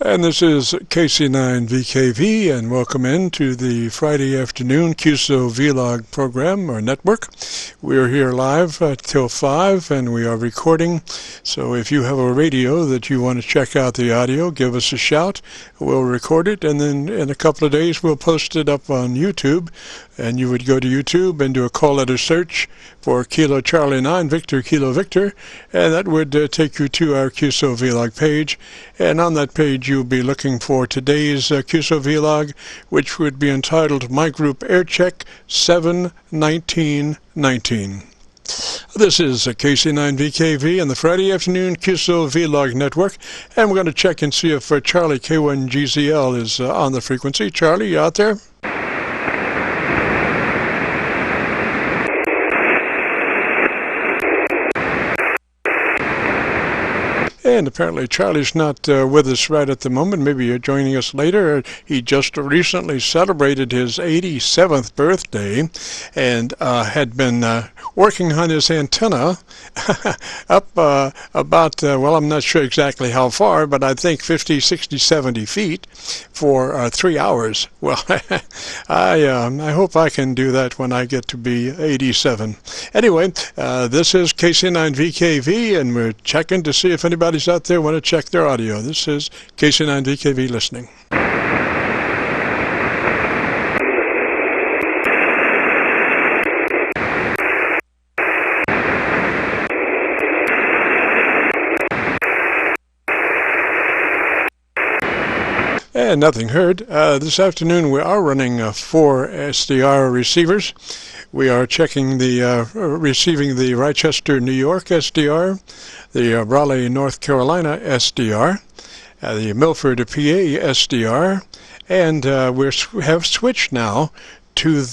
And this is KC9VKV, and welcome into the Friday afternoon QSO Vlog program or network. We're here live till 5, and we are recording. So if you have a radio that you want to check out the audio, give us a shout. We'll record it, and then in a couple of days we'll post it up on YouTube. And you would go to YouTube and do a call letter search for Kilo Charlie 9 Victor Kilo Victor, and that would take you to our QSO Vlog page. And on that page you'll be looking for today's QSO Vlog, which would be entitled My Group Aircheck 7-19-19. This is KC9VKV and the Friday afternoon QSO Vlog network, and we're going to check and see if Charlie K1GZL is on the frequency. Charlie, you out there? And apparently Charlie's not with us right at the moment. Maybe you're joining us later. He just recently celebrated his 87th birthday and had been working on his antenna up about, well, I'm not sure exactly how far, but I think 50, 60, 70 feet for 3 hours. Well, I hope I can do that when I get to be 87. Anyway, this is KC9VKV, and we're checking to see if anybody's out there want to check their audio. This is KC9VKV listening. And nothing heard. This afternoon we are running 4 SDR receivers. We are checking the receiving the Rochester, New York SDR, the Raleigh, North Carolina SDR, the Milford, PA SDR, and we have switched now to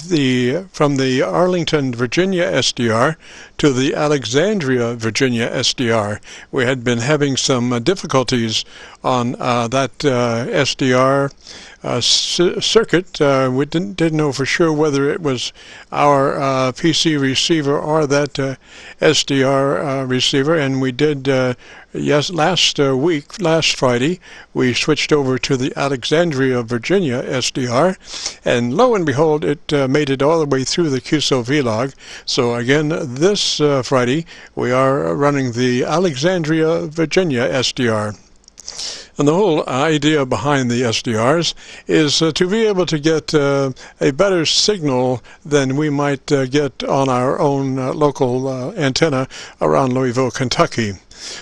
from the Arlington, Virginia SDR to the Alexandria, Virginia SDR. We had been having some difficulties on that SDR circuit. We didn't know for sure whether it was our PC receiver or that SDR receiver, and we did last Friday we switched over to the Alexandria, Virginia SDR, and lo and behold, it made it all the way through the QSO Vlog. So again, this Friday we are running the Alexandria, Virginia SDR. And the whole idea behind the SDRs is to be able to get a better signal than we might get on our own local antenna around Louisville, Kentucky.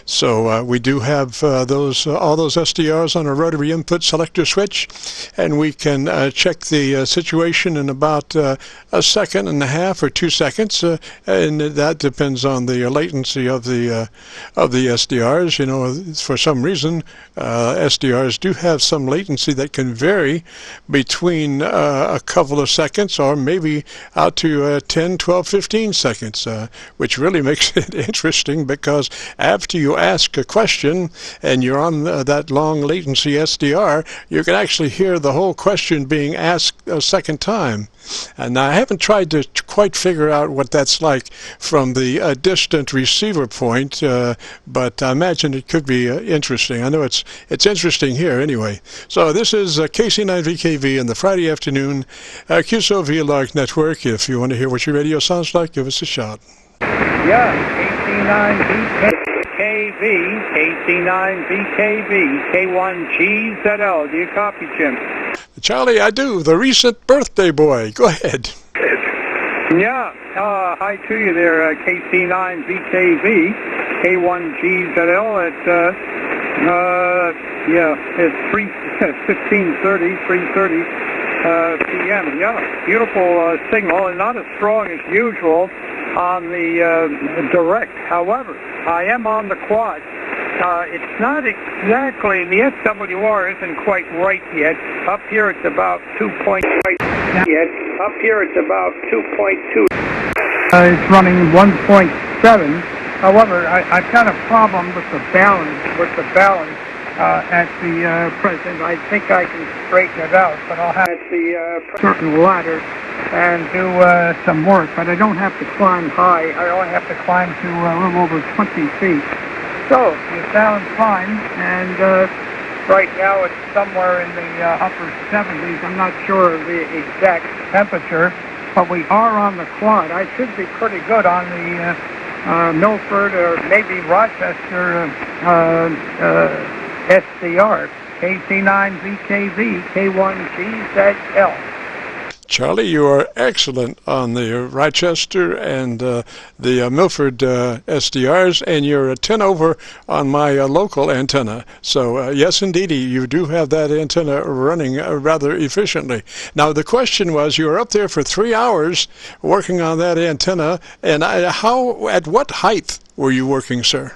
So we do have all those SDRs on a rotary input selector switch, and we can check the situation in about a second and a half or 2 seconds, and that depends on the latency of the SDRs. You know, for some reason SDRs do have some latency that can vary between a couple of seconds or maybe out to 10, 12, 15 seconds, which really makes it interesting, because after you ask a question and you're on that long latency SDR, you can actually hear the whole question being asked a second time. And I haven't tried to quite figure out what that's like from the distant receiver point, but I imagine it could be interesting. I know it's interesting here anyway. So this is KC9VKV in the Friday afternoon QSO Vlog network. If you want to hear what your radio sounds like, give us a shout. Yeah, KC9VKV, K1GZL. Do you copy, Jim? Charlie, I do. The recent birthday boy. Go ahead. Yeah, hi to you there, KC9VKV, K1GZL at, it's 3:30 p.m. Yeah, beautiful signal, and not as strong as usual on the direct. However, I am on the quad. It's not exactly, the SWR isn't quite right yet. Up here it's about 2.2. It's running 1.7. However, I've got a problem with the balance at the present. I think I can straighten it out, but I'll have the certain ladder and do some work. But I don't have to climb high. I only have to climb to a little over 20 feet. So, you sound fine, and Right now it's somewhere in the upper 70s. I'm not sure of the exact temperature, but we are on the quad. I should be pretty good on the Milford or maybe Rochester SDR, KC9VKV, K1GZL. Charlie, you are excellent on the Rochester and the Milford SDRs, and you're a 10 over on my local antenna. So, yes, indeed, you do have that antenna running rather efficiently. Now, the question was, you were up there for 3 hours working on that antenna, and at what height were you working, sir?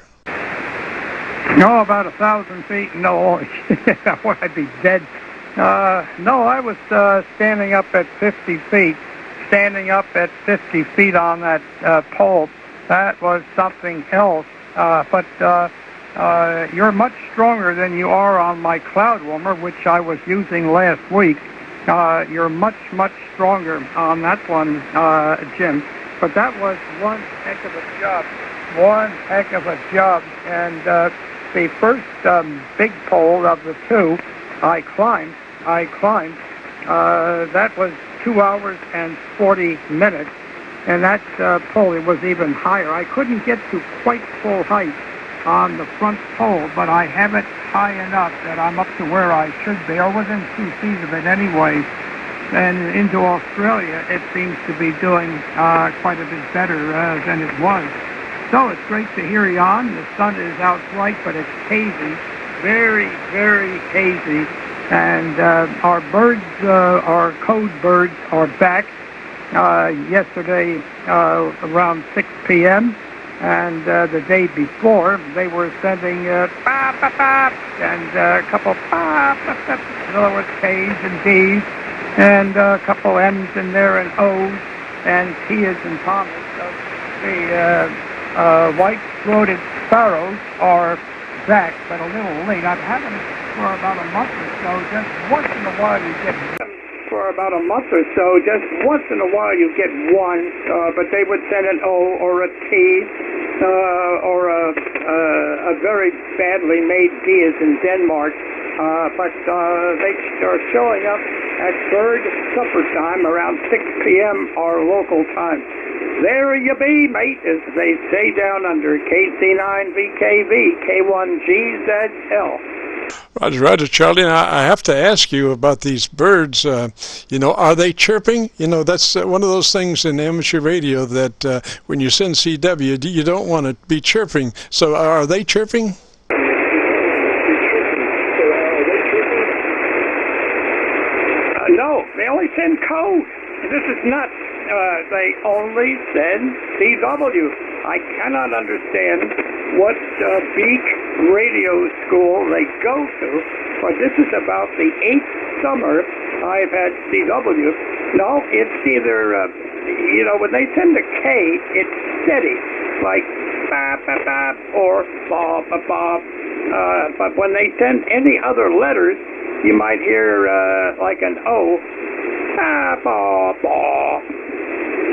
No, about 1,000 feet. No, I'd be dead. No, I was standing up at 50 feet. Standing up at 50 feet on that pole, that was something else. But you're much stronger than you are on my cloud warmer, which I was using last week. You're much, much stronger on that one, Jim. But that was one heck of a job. One heck of a job. And the first big pole of the two, I climbed. That was 2 hours and 40 minutes, and that pole was even higher. I couldn't get to quite full height on the front pole, but I have it high enough that I'm up to where I should be, or within 2 feet of it anyway. And into Australia, it seems to be doing quite a bit better than it was. So it's great to hear you on. The sun is out bright, but it's hazy, very, very hazy. And our birds, our code birds, are back. Yesterday around 6 p.m. and the day before they were sending bop, bop, bop, and a couple bop, bop, bop, in other words, K's and D's, and a couple M's in there and O's and T's and Thomas. So the white-throated sparrows are back, but a little late. I've had them for about a month or so. Just once in a while you get one, but they would send an O or a T or a very badly made D as in Denmark. But they are showing up at bird supper time around 6 p.m. our local time. There you be, mate, as they say down under. KC9VKV, K1GZL. Roger, Charlie. Now, I have to ask you about these birds. Are they chirping? That's one of those things in amateur radio that when you send CW, you don't want to be chirping. So are they chirping? No, they only send code. This is nuts. They only send CW. I cannot understand what beak radio school they go to, but this is about the 8th summer I've had CW. No, it's either, when they send a K, it's steady, like bop, bop, bop, or bob, bop, bob. But when they send any other letters, you might hear like an O, ba, ba, ba.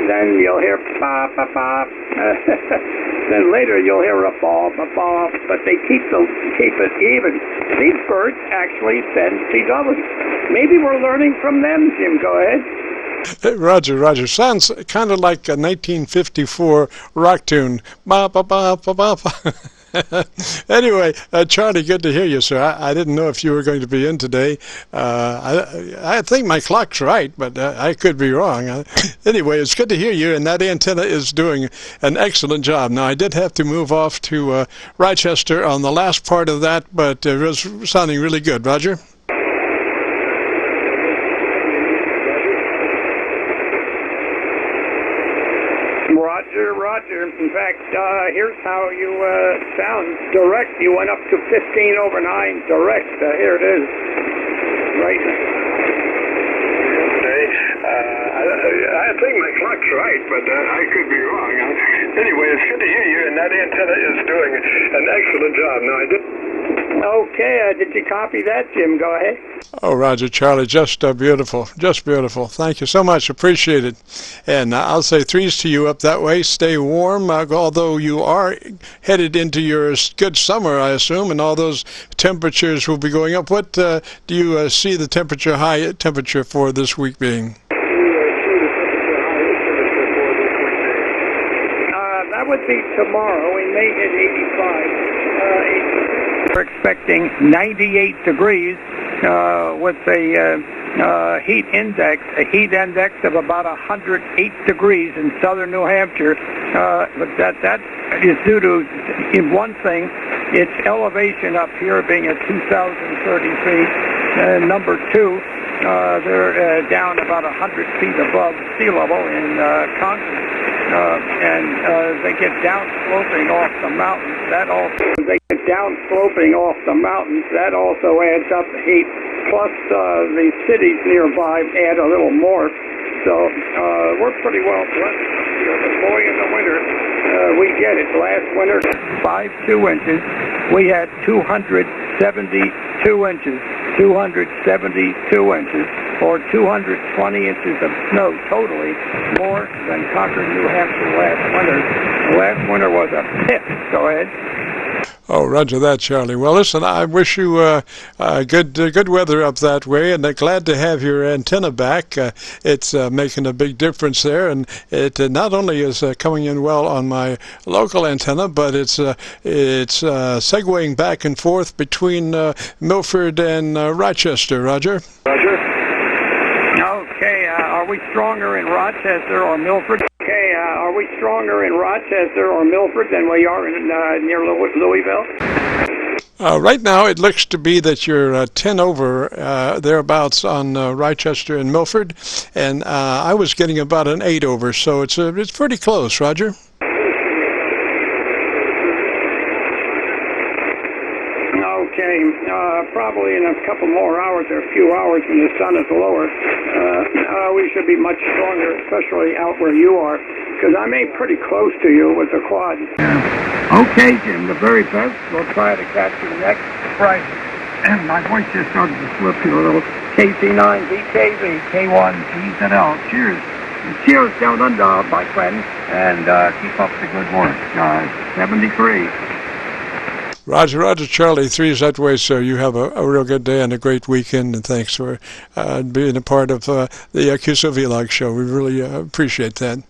Then you'll hear ba, ba, ba. Then later you'll hear a ba, ba, ba. But they keep it even. These birds actually send CW. Maybe we're learning from them, Jim. Go ahead. Hey, Roger. Sounds kind of like a 1954 rock tune. Ba, ba, ba, ba, ba, ba. Anyway, Charlie, good to hear you, sir. I didn't know if you were going to be in today. I think my clock's right, but I could be wrong. Anyway, it's good to hear you, and that antenna is doing an excellent job. Now, I did have to move off to Rochester on the last part of that, but it was sounding really good. Roger? Roger. In fact, here's how you sound direct. You went up to 15 over 9 direct. Here it is. Right now. I think my clock's right, but I could be wrong. Anyway, it's good to hear you, and that antenna is doing an excellent job. Now, I did... Okay, did you copy that, Jim? Go ahead. Oh, Roger, Charlie, just beautiful, just beautiful. Thank you so much, appreciate it. And I'll say threes to you up that way. Stay warm, although you are headed into your good summer, I assume, and all those temperatures will be going up. What do you see the high temperature for this week being? That would be tomorrow. We may hit 85. We're expecting 98 degrees with a heat index of about 108 degrees in southern New Hampshire. But that is due to, in one thing, its elevation up here being at 2,030 feet. Number two, they're down about 100 feet above sea level in Conger. And they get downsloping off the mountains. That also adds up the heat. Plus, the cities nearby add a little more. So we're pretty well blessed here. But boy, in the winter, we get it. Last winter, 5.2 inches. We had 272 inches. 272 inches, or 220 inches of snow totally, more than Concord, New Hampshire last winter. Last winter was a pit. Go ahead. Oh, roger that, Charlie. Well, listen, I wish you good weather up that way, and glad to have your antenna back. It's making a big difference there, and it not only is coming in well on my local antenna, but it's segueing back and forth between Milford and Rochester. Roger? Roger. Okay, are we stronger in Rochester or Milford? Okay, are we stronger in Rochester or Milford than we are in near Louisville? Right now, it looks to be that you're 10 over thereabouts on Rochester and Milford, and I was getting about an 8 over, so it's pretty close, Roger. Okay, probably in a couple more hours or a few hours when the sun is lower, we should be much stronger, especially out where you are, because I'm aimed pretty close to you with the quad. Okay, Jim, the very best. We'll try to catch you next Friday. And my voice just started to slip here a little. KC9VKV, K1, GZL. Cheers. And cheers down under, my friends, and keep up the good work. 73. Roger, Charlie, threes that way, so you have a real good day and a great weekend, and thanks for being a part of the QSO Vlog show. We really appreciate that.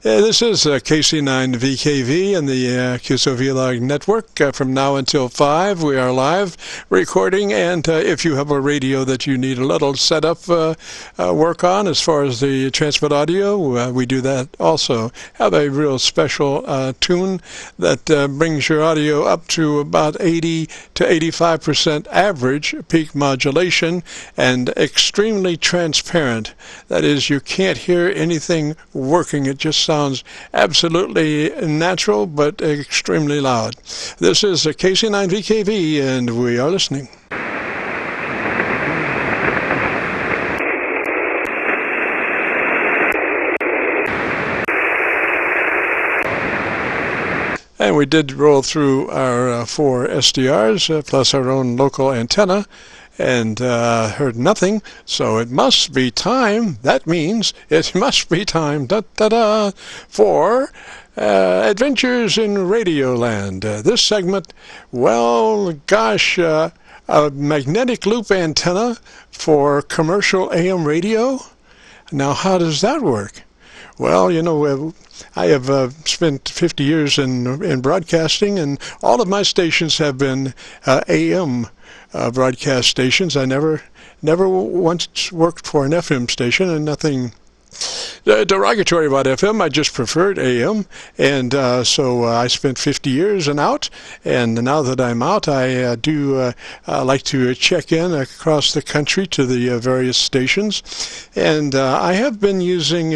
This is KC9VKV and the QSO Vlog network. From now until 5, we are live recording, and if you have a radio that you need a little setup work on as far as the transmit audio, we do that also. Have a real special tune that brings your audio up to about 80 to 85% average peak modulation and extremely transparent. That is, you can't hear anything working. It just sounds absolutely natural but extremely loud. This is KC9VKV, and we are listening. And we did roll through our 4 SDRs plus our own local antenna, and heard nothing, so it must be time. That means it must be time for Adventures in Radioland. This segment, well, gosh, a magnetic loop antenna for commercial AM radio? Now, how does that work? Well, you know, I have spent 50 years in broadcasting, and all of my stations have been AM broadcast stations. I never once worked for an FM station, and nothing derogatory about FM. I just preferred AM, and so I spent 50 years and out, and now that I'm out, I do like to check in across the country to the various stations, and I have been using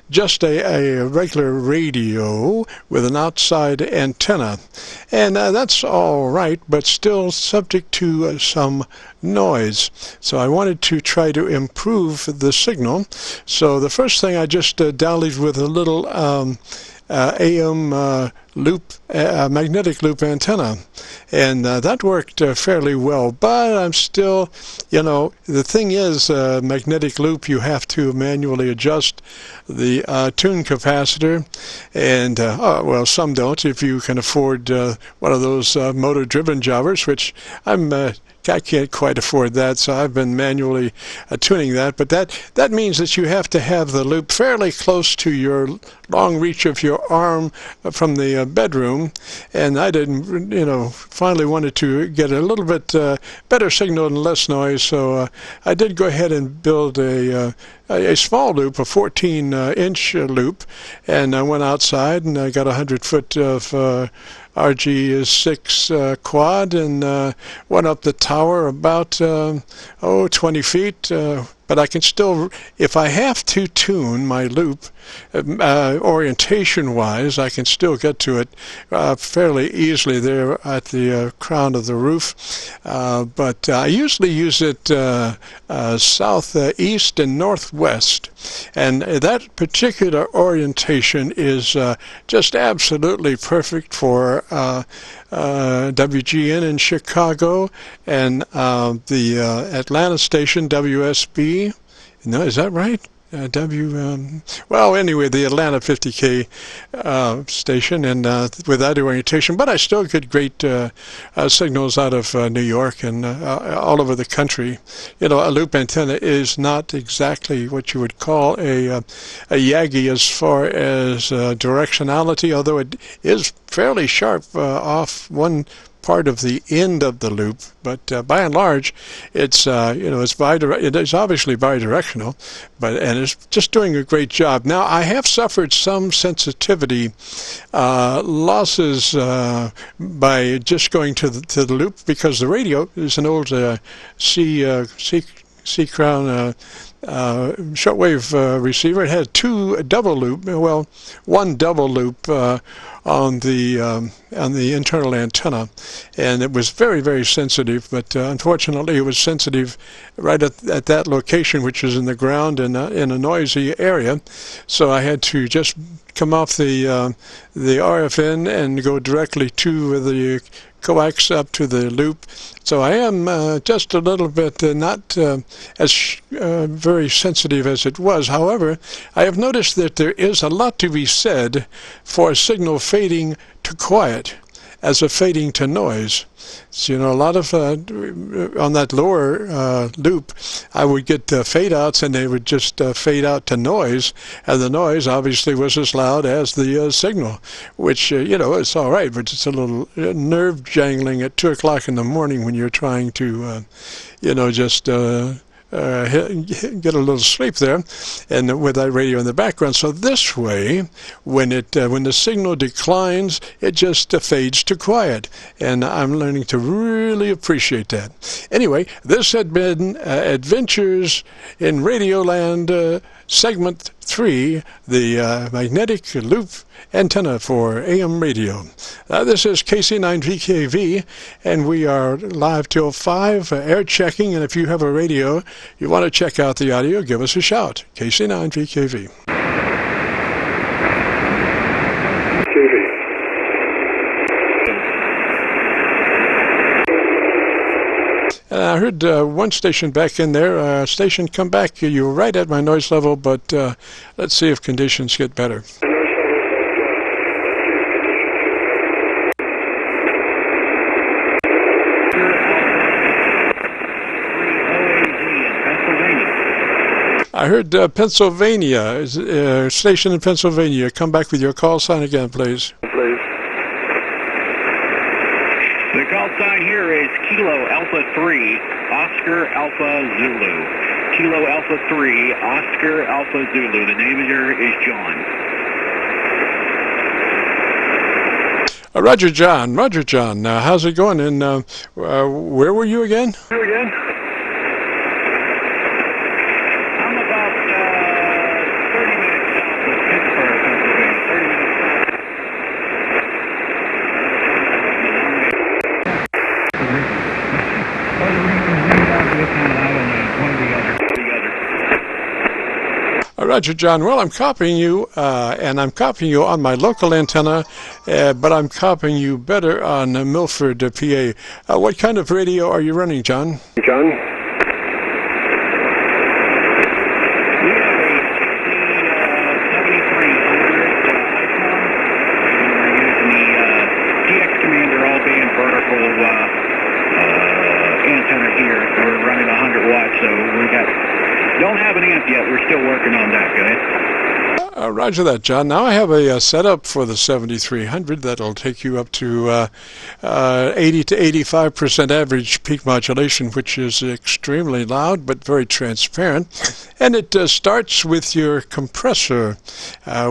just a regular radio with an outside antenna, and that's all right, but still subject to some noise. So I wanted to try to improve the signal. So the first thing I just dallied with a little AM magnetic loop antenna, and that worked fairly well. But I'm still, the thing is, magnetic loop, you have to manually adjust the tune capacitor, and well, some don't. If you can afford one of those motor-driven jobbers, which I can't quite afford that, so I've been manually tuning that. But that means that you have to have the loop fairly close to your long reach of your arm from the bedroom. And I didn't, finally wanted to get a little bit better signal and less noise, so I did go ahead and build a small loop, a 14-inch loop, and I went outside and I got 100 foot of RG6 quad and went up the tower about 20 feet. But I can still, if I have to tune my loop orientation-wise, I can still get to it fairly easily there at the crown of the roof. But I usually use it southeast and northwest. And that particular orientation is just absolutely perfect for WGN in Chicago and the Atlanta station, WSB. No, is that right? Well, anyway, the Atlanta 50K station, and with that orientation, but I still get great signals out of New York and all over the country. A loop antenna is not exactly what you would call a Yagi as far as directionality, although it is fairly sharp off one part of the end of the loop, but by and large, it's it is obviously bidirectional, and it's just doing a great job. Now, I have suffered some sensitivity losses by just going to the loop, because the radio is an old C crown shortwave receiver. It had one double loop on the internal antenna, and it was very, very sensitive. But unfortunately, it was sensitive right at that location, which is in the ground and in a noisy area. So I had to just come off the RFN and go directly to the coax up to the loop. So I am just a little bit not as very sensitive as it was. However, I have noticed that there is a lot to be said for a signal fading to quiet as a fading to noise. So, a lot of, on that lower loop, I would get fade outs, and they would just fade out to noise, and the noise obviously was as loud as the signal, which, it's all right, but it's a little nerve jangling at 2 o'clock in the morning when you're trying to, just get a little sleep there, and with that radio in the background. So this way, when the signal declines, it just fades to quiet, and I'm learning to really appreciate that. Anyway, this had been Adventures in Radioland, segment 3, the magnetic loop antenna for AM radio. This is KC9VKV, and we are live till 5, air checking, and if you have a radio, you want to check out the audio, give us a shout. KC9VKV. And I heard one station back in there. Station, come back. You were right at my noise level, but let's see if conditions get better. I heard Pennsylvania, station in Pennsylvania. Come back with your call sign again, please. The call sign here is Kilo Alpha 3, Oscar Alpha Zulu. Kilo Alpha 3, Oscar Alpha Zulu. The name here is John. Roger, John. Roger, John. How's it going? And where were you again? I'm about 30 minutes south of Pittsburgh, Pennsylvania. 30 minutes Roger, John. Well, I'm copying you, and I'm copying you on my local antenna, but I'm copying you better on Milford, PA. What kind of radio are you running, John? John? We have a KC9VKV, and we're using the TX Commander all-band vertical antenna here. We're running 100 watts, so don't have an amp yet. We're still working on that, guys. Roger that, John. Now I have a setup for the 7300 that'll take you up to 80 to 85% average peak modulation, which is extremely loud but very transparent. And it starts with your compressor.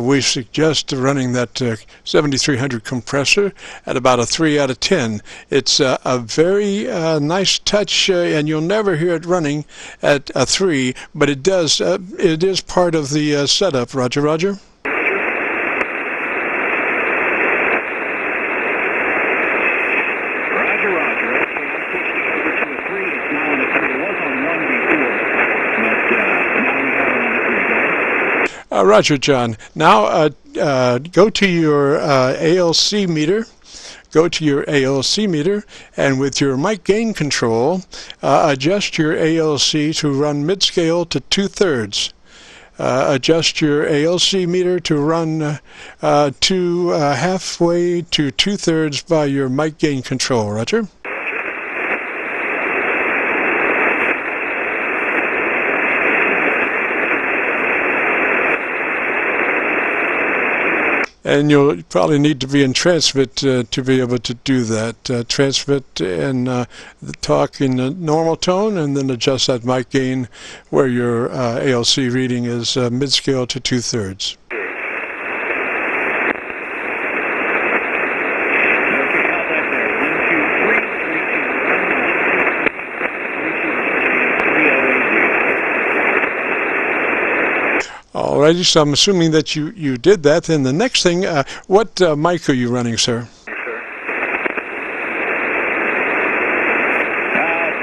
We suggest running that 7300 compressor at about a 3 out of 10. It's a very nice touch, and you'll never hear it running at a 3, but it does. It is part of the setup. Roger, Roger. Roger, Roger. Okay, I'm switching over to a 3. It's now on a 3. It was on 1 before, but now we have it on a 3, guys. Roger, John. Now go to your ALC meter. Go to your ALC meter, and with your mic gain control, adjust your ALC to run mid-scale to 2/3. Adjust your ALC meter to run to halfway to 2/3 by your mic gain control. Roger. And you'll probably need to be in transmit to be able to do that. Transmit and talk in a normal tone, and then adjust that mic gain where your ALC reading is mid-scale to 2/3. Alrighty, so I'm assuming that you did that. Then the next thing, what mic are you running, sir? It's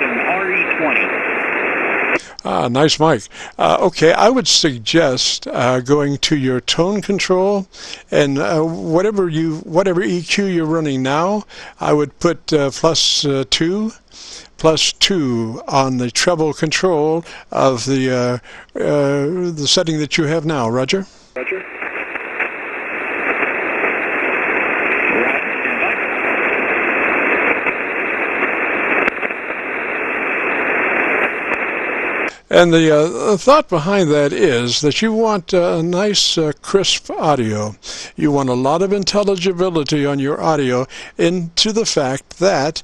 an RE20. Nice mic. Okay, I would suggest going to your tone control, and whatever EQ you're running now, I would put +2 on the treble control of the setting that you have now. Roger? Roger. And the thought behind that is that you want a nice, crisp audio. You want a lot of intelligibility on your audio into the fact that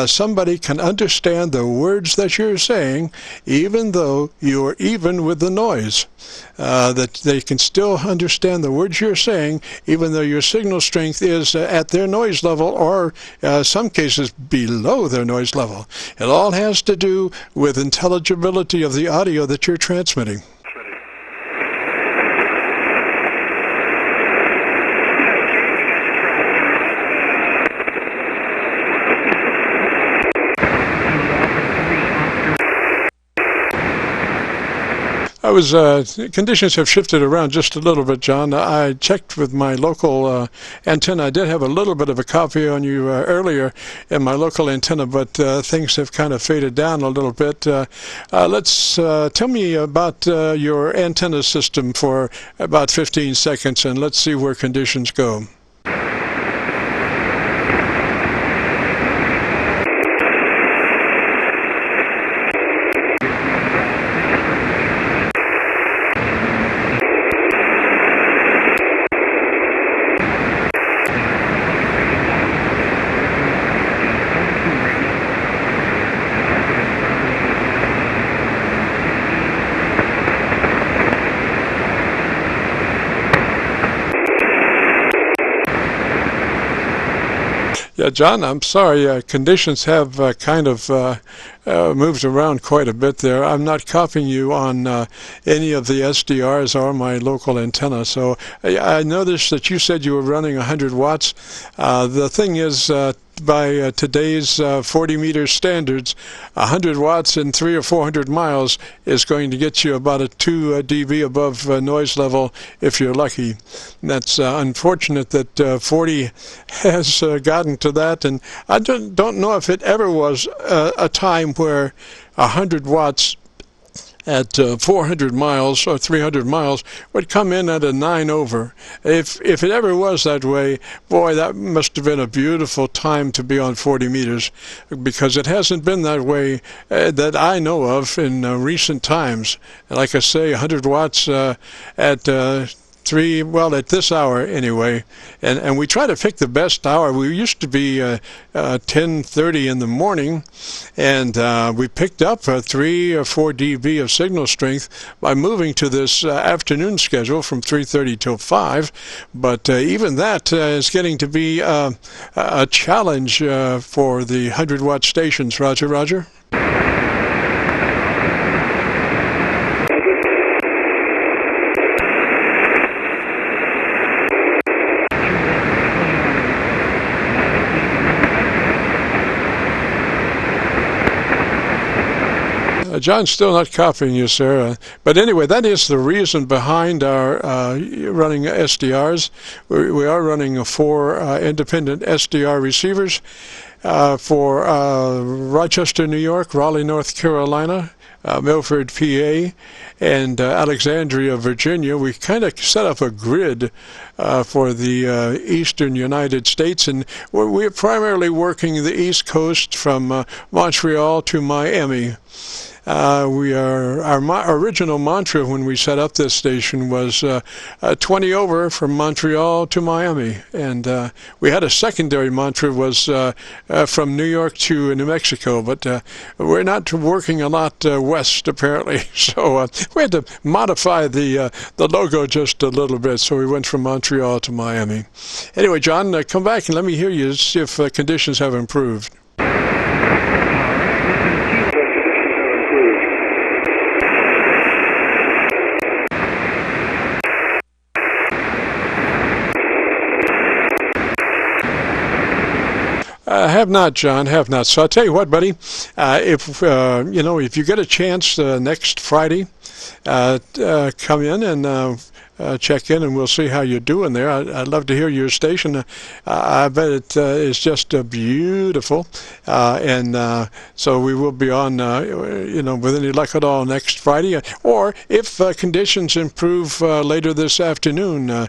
somebody can understand the words that you're saying, even though you're even with the noise. That they can still understand the words you're saying, even though your signal strength is at their noise level, or some cases below their noise level. It all has to do with intelligibility of the audio that you're transmitting. Conditions have shifted around just a little bit, John. I checked with my local antenna. I did have a little bit of a copy on you earlier in my local antenna, but things have kind of faded down a little bit. Tell me about your antenna system for about 15 seconds, and let's see where conditions go. Yeah, John, I'm sorry. Conditions have kind of moved around quite a bit there. I'm not copying you on any of the SDRs or my local antenna. So I noticed that you said you were running 100 watts. The thing is, least by today's 40-meter standards, 100 watts in 300 or 400 miles is going to get you about a 2 dB above noise level if you're lucky. And that's unfortunate that 40 has gotten to that, and I don't know if it ever was a time where 100 watts at 400 miles or 300 miles would come in at a 9 over. If it ever was that way, boy, that must have been a beautiful time to be on 40 meters, because it hasn't been that way that I know of in recent times. And like I say, 100 watts at at this hour anyway, and we try to pick the best hour. We used to be 10:30 in the morning, and we picked up 3 or 4 dB of signal strength by moving to this afternoon schedule from 3:30 till 5. But even that is getting to be a challenge for the 100-watt stations. Roger. John's still not copying you, sir. But anyway, that is the reason behind our running SDRs. We are running 4 independent SDR receivers for Rochester, New York, Raleigh, North Carolina, Milford, PA, and Alexandria, Virginia. We kind of set up a grid for the eastern United States, and we're primarily working the East Coast from Montreal to Miami. Our original mantra when we set up this station was 20 over from Montreal to Miami, and we had a secondary mantra was from New York to New Mexico, but we're not working a lot west apparently, so we had to modify the logo just a little bit, so we went from Montreal to Miami. Anyway, John, come back and let me hear you, see if conditions have improved. Have not, John, have not. So I'll tell you what, buddy, if you get a chance next Friday, come in and check in, and we'll see how you're doing there. I'd love to hear your station. I bet it is just beautiful, and so we will be on, with any luck at all next Friday. Or if conditions improve later this afternoon,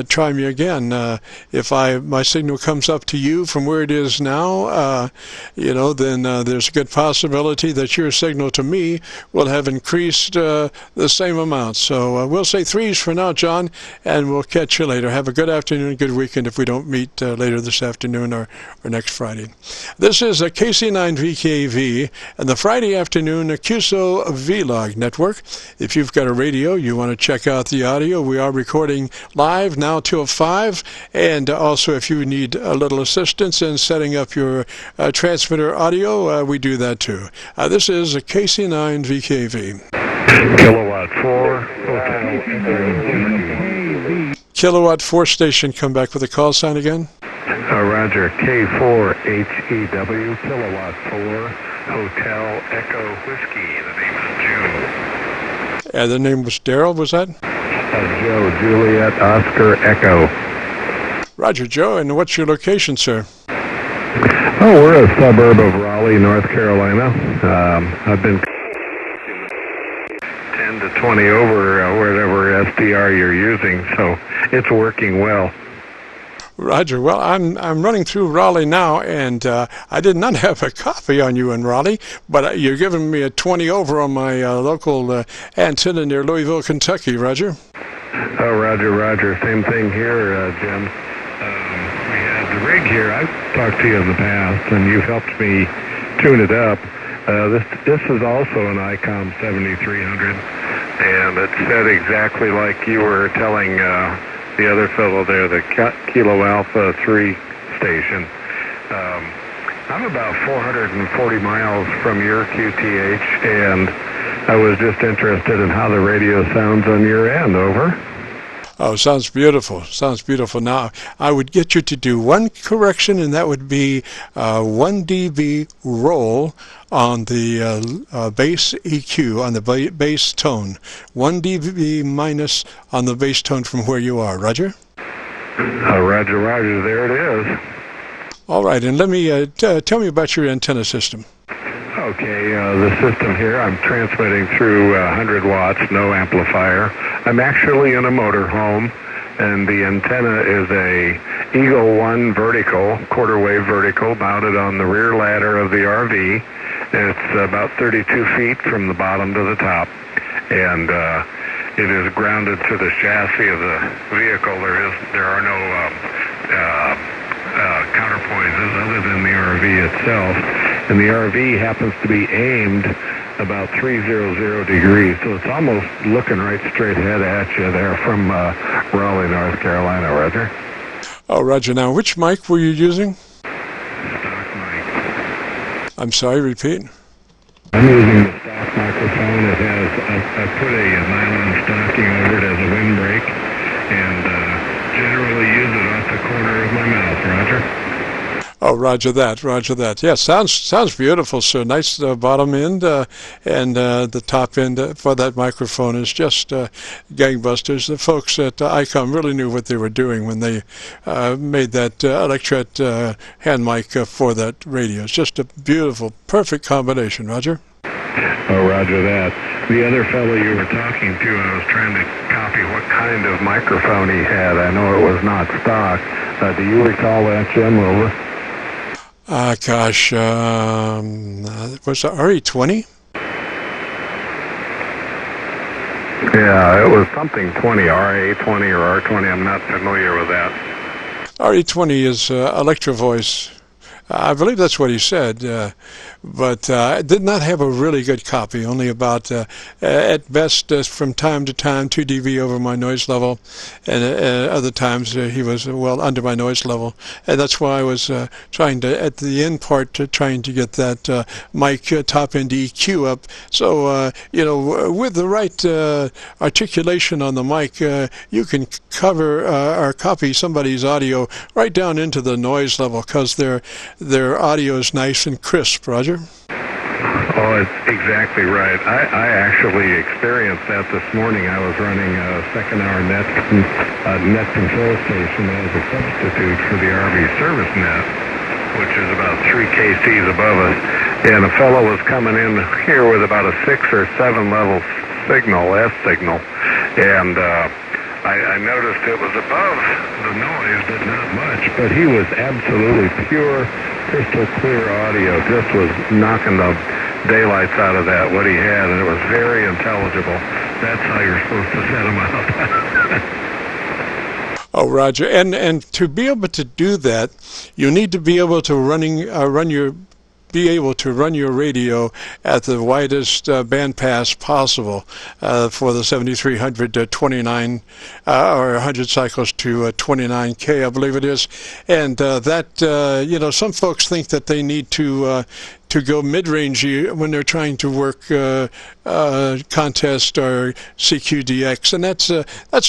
try me again. If my signal comes up to you from where it is now, then there's a good possibility that your signal to me will have increased the same amount. So we'll say 3s for now, John, and we'll catch you later. Have a good afternoon, good weekend if we don't meet later this afternoon or next Friday. This is a KC9VKV and the Friday afternoon QSO Vlog Network. If you've got a radio, you want to check out the audio, we are recording live now till 5, and also if you need a little assistance in setting up your transmitter audio, we do that too. This is a KC9VKV. Kilowatt 4, Hotel Whiskey. Kilowatt 4 station, come back with a call sign again. Roger, K4HEW, Kilowatt 4, Hotel Echo Whiskey. The name is June. The name was Daryl, was that? Joe, Juliet, Oscar, Echo. Roger, Joe, and what's your location, sir? Oh, we're a suburb of Raleigh, North Carolina. I've been 10 to 20 over whatever SDR you're using, so it's working well. Roger. Well, I'm running through Raleigh now, and I did not have a copy on you in Raleigh, but you're giving me a 20 over on my local antenna near Louisville, Kentucky. Roger. Oh, Roger. Same thing here, Jim. We had the rig here. I've talked to you in the past, and you've helped me tune it up. This is also an ICOM 7300, and it's set exactly like you were telling the other fellow there, the Kilo Alpha 3 station. I'm about 440 miles from your QTH, and I was just interested in how the radio sounds on your end. Over. Oh, sounds beautiful. Sounds beautiful. Now, I would get you to do one correction, and that would be 1 dB roll on the bass EQ, on the bass tone. 1 dB minus on the bass tone from where you are. Roger? Roger, roger. There it is. All right, and let me tell me about your antenna system. Okay, the system here, I'm transmitting through 100 watts, no amplifier. I'm actually in a motorhome, and the antenna is a Eagle 1 vertical, quarter wave vertical, mounted on the rear ladder of the RV. It's about 32 feet from the bottom to the top, and it is grounded to the chassis of the vehicle. There are no counterpoises other than the RV itself, and the RV happens to be aimed about 300 degrees, so it's almost looking right straight ahead at you there from Raleigh, North Carolina. Roger. Oh, Roger. Now, which mic were you using? Stock mic. I'm sorry, repeat. I'm using the stock microphone. It has, I put a nylon stocking over it as a windbreak, and generally use it off the corner of my mouth. Roger. Oh, roger that, roger that. Yeah, sounds beautiful, sir. Nice bottom end, and the top end for that microphone is just gangbusters. The folks at ICOM really knew what they were doing when they made that electret hand mic for that radio. It's just a beautiful, perfect combination, Roger. Oh, roger that. The other fellow you were talking to, I was trying to copy what kind of microphone he had. I know it was not stock. Do you recall that, Jim? Gosh, was it RE20? Yeah, it was something 20, RA20 or R20. I'm not familiar with that. RE20 is Electro Voice. I believe that's what he said, but I did not have a really good copy, only about, at best, from time to time, 2 dB over my noise level, and other times he was well under my noise level, and that's why I was trying to, at the end part, trying to get that mic top end EQ up, so, with the right articulation on the mic, you can cover or copy somebody's audio right down into the noise level, because their audio is nice and crisp, Roger. Oh, it's exactly right. I actually experienced that this morning. I was running a second-hour net control station as a substitute for the RV service net, which is about 3 kcs above us. And a fellow was coming in here with about a 6 or 7 level signal, S signal, and I noticed it was above the noise, but not much. But he was absolutely pure, crystal clear audio. Just was knocking the daylights out of that, what he had, and it was very intelligible. That's how you're supposed to set him up. Oh, Roger, and to be able to do that, you need to be able to run your radio at the widest band pass possible for the 7300 to 29 or 100 cycles to 29K, I believe it is, and some folks think that they need to go mid-range when they're trying to work contest or CQDX, and that's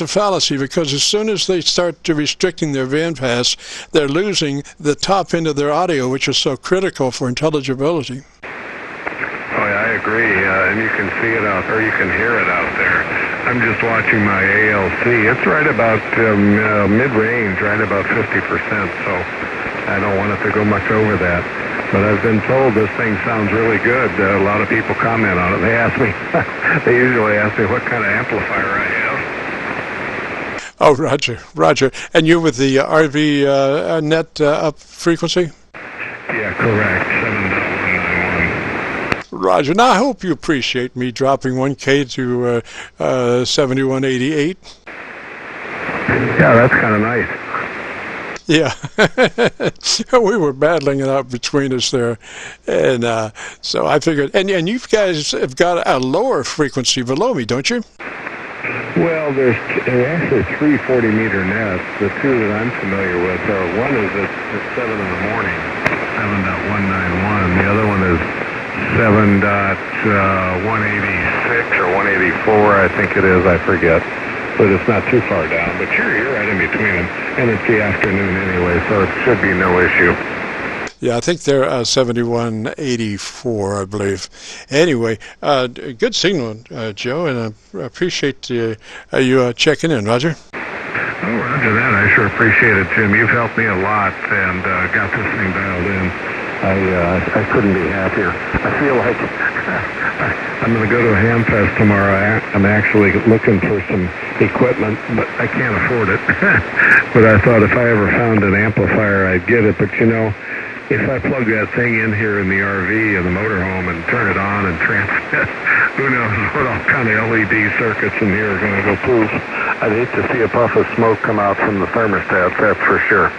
a fallacy, because as soon as they start to restricting their bandpass, they're losing the top end of their audio, which is so critical for intelligibility. Oh, yeah, I agree, and you can see it out, or you can hear it out there. I'm just watching my ALC. It's right about mid-range, right about 50%, so I don't want it to go much over that. But I've been told this thing sounds really good. A lot of people comment on it. They ask me, they usually ask me what kind of amplifier I have. Oh, Roger. And you with the RV net up frequency? Yeah, correct. 7.191. Roger. Now, I hope you appreciate me dropping 1K to 7188. Yeah, that's kind of nice. Yeah, we were battling it out between us there, and so I figured, and you guys have got a lower frequency below me, don't you? Well, there's actually 3 40-meter nets. The two that I'm familiar with are, one is at 7 in the morning, 7.191. The other one is 7.186 or 184, I think it is, I forget. but it's not too far down. But you're right in between them, and it's the afternoon anyway, so it should be no issue. Yeah, I think they're 7184, I believe. Anyway, good signal, Joe, and I appreciate you checking in, Roger. Oh, roger that. I sure appreciate it, Jim. You've helped me a lot and got this thing dialed in. I couldn't be happier. I feel like I'm going to go to a ham fest tomorrow. I'm actually looking for some equipment, but I can't afford it. But I thought if I ever found an amplifier, I'd get it. But, you know, if I plug that thing in here in the RV and the motorhome and turn it on and transmit, who knows what all kind of LED circuits in here are going to go poof. I'd hate to see a puff of smoke come out from the thermostat, that's for sure.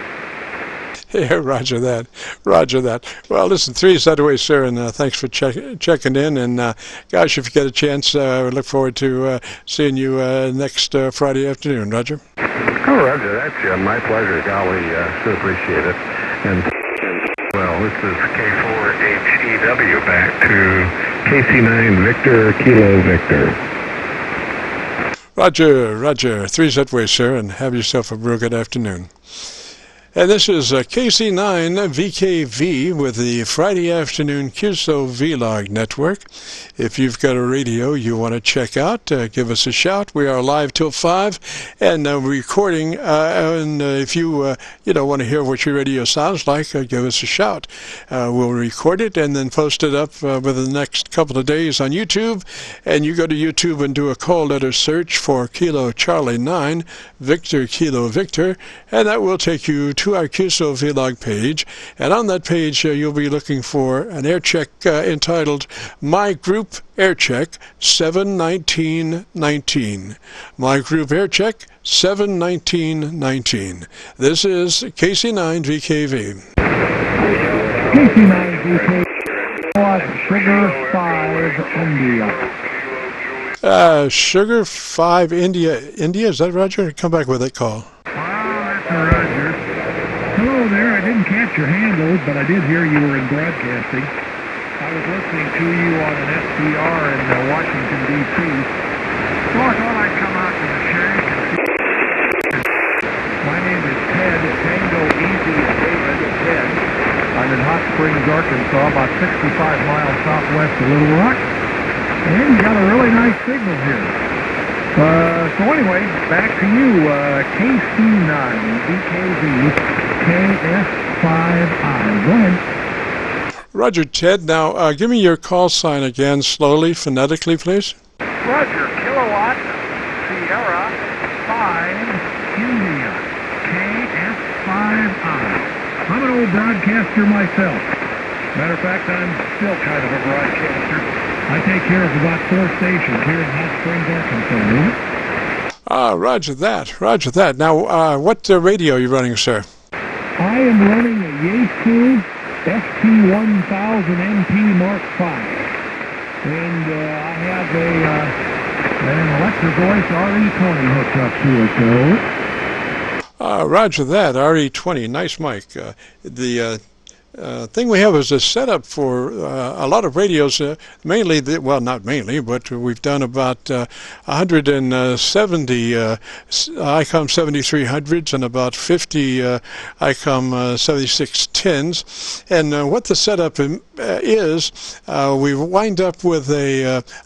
Yeah, roger that. Roger that. Well, listen, 3 is that way, sir, and thanks for checking in. And, gosh, if you get a chance, we look forward to seeing you next Friday afternoon, Roger. Oh, roger that, Jim. My pleasure. Golly, sure appreciate it. And, well, this is K4HEW back to KC9 Victor Kilo Victor. Roger. 3 is that way, sir, and have yourself a real good afternoon. And this is KC9VKV with the Friday Afternoon QSO Vlog Network. If you've got a radio you want to check out, give us a shout. We are live till 5 and recording. And if you want to hear what your radio sounds like, give us a shout. We'll record it and then post it up within the next couple of days on YouTube. And you go to YouTube and do a call letter search for Kilo Charlie 9, Victor Kilo Victor, and that will take you to our QSO Vlog page, and on that page you'll be looking for an Aircheck entitled My Group Aircheck 71919. My Group Aircheck 71919. This is KC9VKV. KC9VKV, Sugar 5 India. Sugar 5 India, is that Roger? Come back with that call. That's Roger. Hello there. I didn't catch your handle, but I did hear you were in broadcasting. I was listening to you on an SDR in Washington, D.C. So I thought I'd come out to the shack and see. My name is Ted, Tango Easy David Ted. I'm in Hot Springs, Arkansas, about 65 miles southwest of Little Rock. And you got a really nice signal here. So anyway, back to you, KC9VKV. KS5I. Go ahead. Roger, Ted. Now, give me your call sign again, slowly, phonetically, please. Roger, Kilowatt, Sierra, 5, India, KS5I. I'm an old broadcaster myself. Matter of fact, I'm still kind of a broadcaster. I take care of about 4 stations here in Hot Springs, Arkansas. Roger that. Now, what radio are you running, sir? I am running a Yaesu ST1000MP Mark V, and I have an Electro Voice RE20 hooked up to it, so. Roger that, RE20, nice mic. The thing we have is a setup for a lot of radios, mainly, not mainly, but we've done about 170 ICOM 7300s and about 50 ICOM 7610s. And what the setup is, we wind up with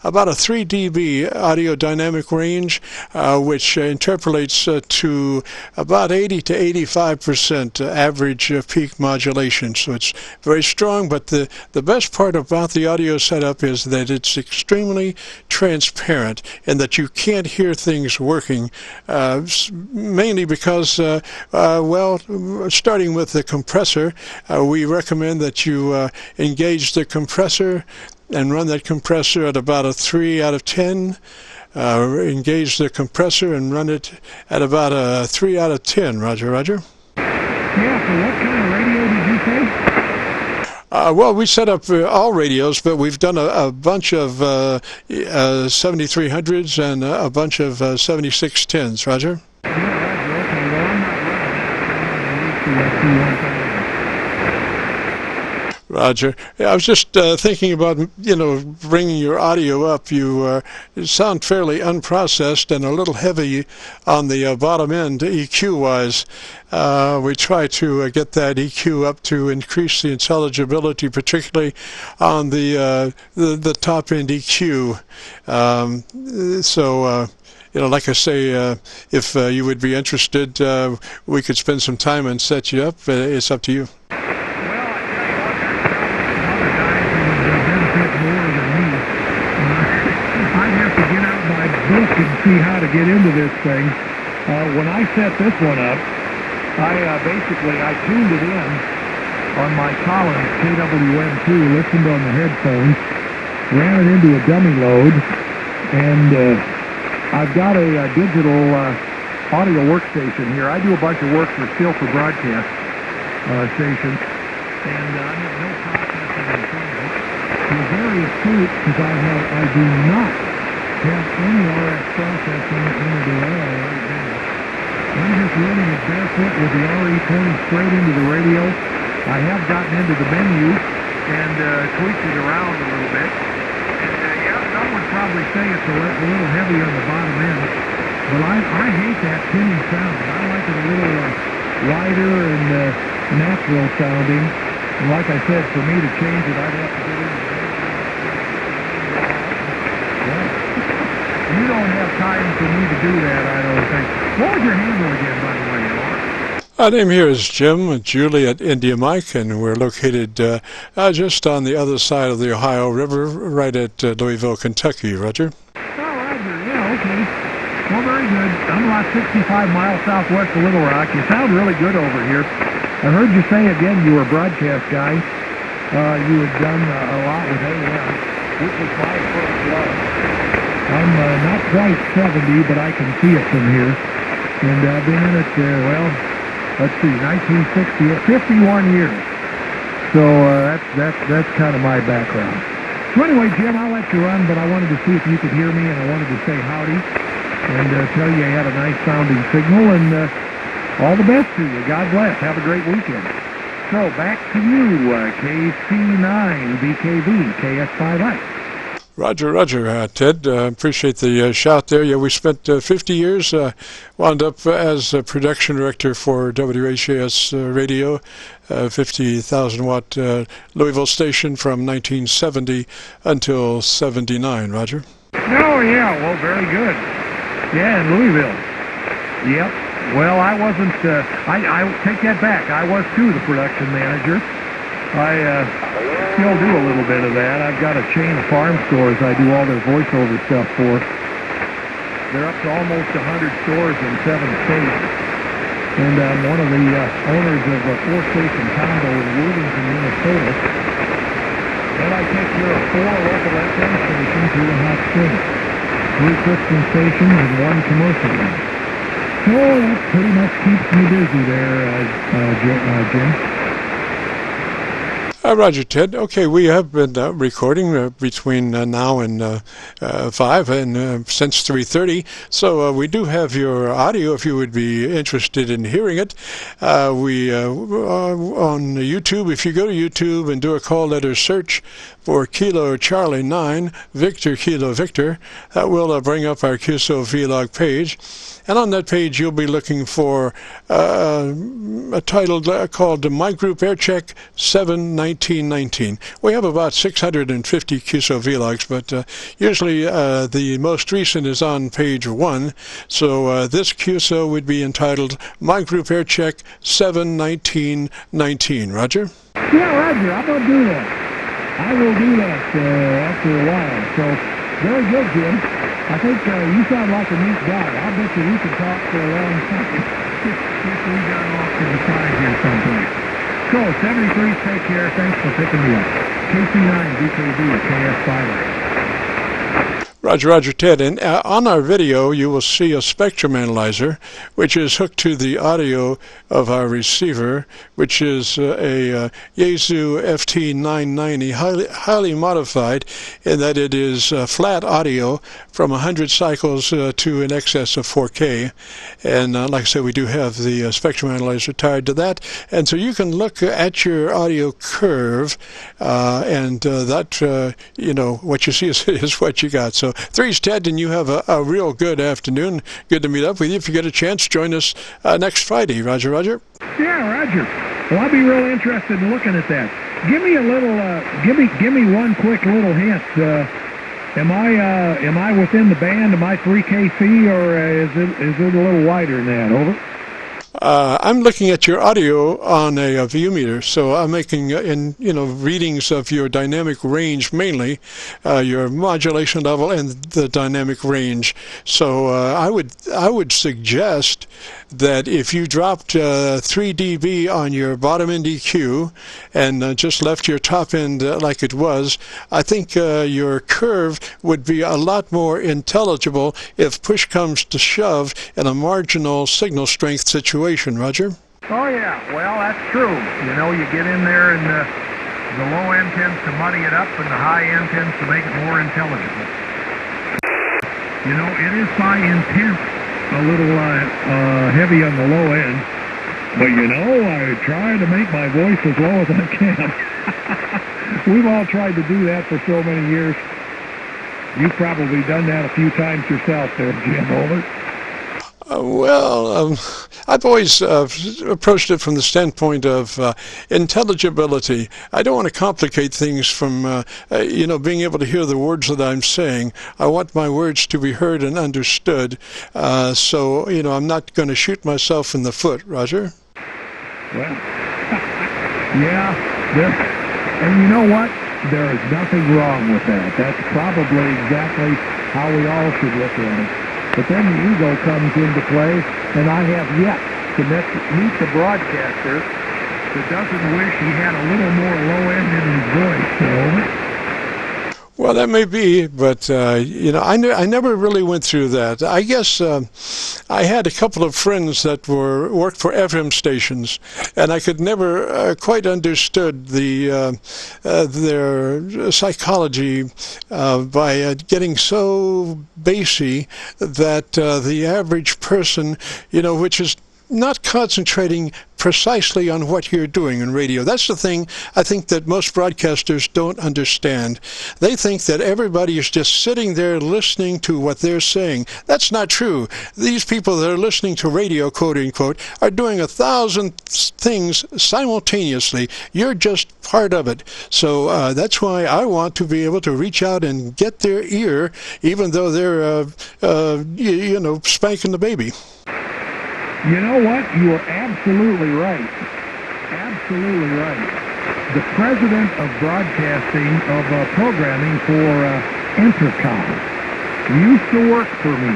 about a 3 dB audio dynamic range, which interpolates to about 80 to 85% average peak modulation. So it's very strong, but the best part about the audio setup is that it's extremely transparent and that you can't hear things working, mainly because, starting with the compressor, we recommend that you engage the compressor and run that compressor at about a 3 out of 10. Engage the compressor and run it at about a 3 out of 10. Roger. Yeah, so what kind of radio did you say? We set up all radios, but we've done a bunch of 7300s and a bunch of 7610s. Roger? Yeah, Roger. Okay, well, I'm not running that. Roger. Yeah, I was just thinking about, bringing your audio up. You sound fairly unprocessed and a little heavy on the bottom end, EQ-wise. We try to get that EQ up to increase the intelligibility, particularly on the top end EQ. Like I say, if you would be interested, we could spend some time and set you up. It's up to you. Book and see how to get into this thing. When I set this one up, I tuned it in on my Collins KWM2, listened on the headphones, ran it into a dummy load, and I've got a digital audio workstation here. I do a bunch of work for broadcast stations, and I have no processing in front of it. You're very astute because I do not have any RF processing into the RL right now. I'm just running it barefoot with the RE pointing straight into the radio. I have gotten into the menu and tweaked it around a little bit. And some would probably say it's a little heavy on the bottom end, but I hate that tinny sound. I like it a little lighter and natural sounding. And like I said, for me to change it, I'd have to get in the You don't have time for me to do that, I don't think. What was your handle again, by the way, Mark? Our name here is Jim, Juliet, India Mike, and we're located just on the other side of the Ohio River, right at Louisville, Kentucky. Roger? Oh, Roger. Yeah, okay. Well, very good. I'm about 65 miles southwest of Little Rock. You sound really good over here. I heard you say again you were a broadcast guy. You had done a lot with AM, which was my first love. I'm not quite 70, but I can see it from here. And I've been in it, let's see, 1960, 51 years. So that's kind of my background. So anyway, Jim, I'll let you run, but I wanted to see if you could hear me, and I wanted to say howdy and tell you had a nice sounding signal, and all the best to you. God bless. Have a great weekend. So back to you, KC9VKV, KS5X. Roger, Ted. Appreciate the shout there. Yeah, we spent 50 years, wound up as a production director for WHAS Radio, 50,000 watt Louisville station from 1970 until 79. Roger? Oh, yeah. Well, very good. Yeah, in Louisville. Yep. Well, I wasn't, I take that back. I was, too, the production manager. I still do a little bit of that. I've got a chain of farm stores I do all their voiceover stuff for. They're up to almost 100 stores in 7 states. And I'm one of the owners of a 4-station combo in Worthington, Minnesota. And I take care of 4 local FM stations here in Hot Springs, 3 Christian stations and 1 commercial one. So that pretty much keeps me busy there, Jim. Roger, Ted. Okay, we have been recording between now and 5 and since 3:30. So we do have your audio if you would be interested in hearing it. We on YouTube, if you go to YouTube and do a call letter search for Kilo Charlie 9, Victor Kilo Victor, that will bring up our QSO vlog page. And on that page, you'll be looking for a title called My Group Aircheck 7-19-19. We have about 650 QSO vlogs, but usually the most recent is on page 1. So this QSO would be entitled My Group Aircheck 7-19-19. Roger? Yeah, Roger. I'm going to do that. I will do that after a while. So, very good, Jim. I think you sound like a neat guy. I'll bet you we can talk for a long time if we got off to the side here someplace. So, 73, take care. Thanks for picking me up. KC9VKV, KS5X. Roger, Roger, Ted. And on our video, you will see a spectrum analyzer, which is hooked to the audio of our receiver, which is a Yaesu FT990, highly modified in that it is flat audio from 100 cycles to in excess of 4K. And like I said, we do have the spectrum analyzer tied to that. And so you can look at your audio curve, and that, what you see is what you got. So three's Ted, and you have a real good afternoon. Good to meet up with you. If you get a chance, join us next Friday. Roger, Roger. Yeah, Roger. Well, I'll be real interested in looking at that. Give me a little. Give me one quick little hint. Am I within the band? Am I 3KC, or is it a little wider than that? Over. I'm looking at your audio on a view meter, so I'm making readings of your dynamic range mainly, your modulation level and the dynamic range. So I would suggest that if you dropped 3 dB on your bottom end EQ and just left your top end like it was, I think your curve would be a lot more intelligible if push comes to shove in a marginal signal strength situation. Roger? Oh, yeah. Well, that's true. You get in there and the low end tends to muddy it up and the high end tends to make it more intelligible. It is by intent a little heavy on the low end, but I try to make my voice as low as I can. We've all tried to do that for so many years. You've probably done that a few times yourself there, Jim. Over. I've always approached it from the standpoint of intelligibility. I don't want to complicate things from, being able to hear the words that I'm saying. I want my words to be heard and understood. So, I'm not going to shoot myself in the foot, Roger. Well, yeah. And you know what? There is nothing wrong with that. That's probably exactly how we all should look at it. But then the ego comes into play, and I have yet to meet the broadcaster that doesn't wish he had a little more low end in his voice. Well, that may be, but, I never really went through that. I guess I had a couple of friends that worked for FM stations, and I could never quite understood their psychology by getting so bassy that the average person, which is not concentrating precisely on what you're doing in radio. That's the thing I think that most broadcasters don't understand. They think that everybody is just sitting there listening to what they're saying. That's not true. These people that are listening to radio, quote unquote, are doing 1,000 things simultaneously. You're just part of it. So that's why I want to be able to reach out and get their ear, even though they're, spanking the baby. You know what? You are absolutely right. Absolutely right. The president of broadcasting, of programming for Intercom used to work for me.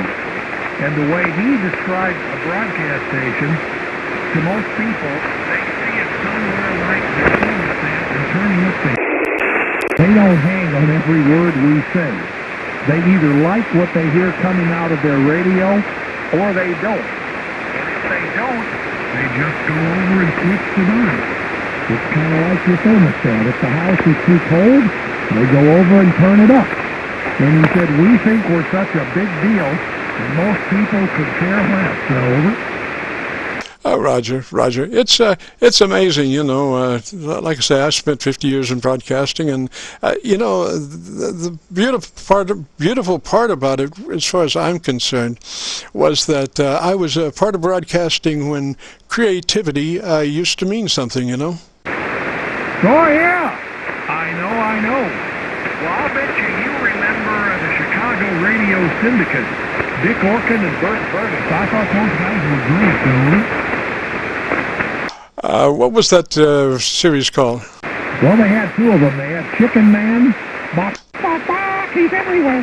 And the way he described a broadcast station, to most people, they see it somewhere like the thermostat and turning up the... They don't hang on every word we say. They either like what they hear coming out of their radio, or they don't. They don't, they just go over and switch it on. It's kind of like your thermostat. If the house is too cold, they go over and turn it up. And he said, we think we're such a big deal, and most people could care less. Over. Oh, Roger. It's amazing, like I say, I spent 50 years in broadcasting, and, the beautiful part about it, as far as I'm concerned, was that I was a part of broadcasting when creativity used to mean something, Oh, yeah. I know. Well, I'll bet you remember the Chicago Radio Syndicate. Dick Orkin and Bert Burgess. I thought those guys were great, though. What was that series called? Well, they had two of them. They had Chicken Man. Bok, bok, bok, he's everywhere.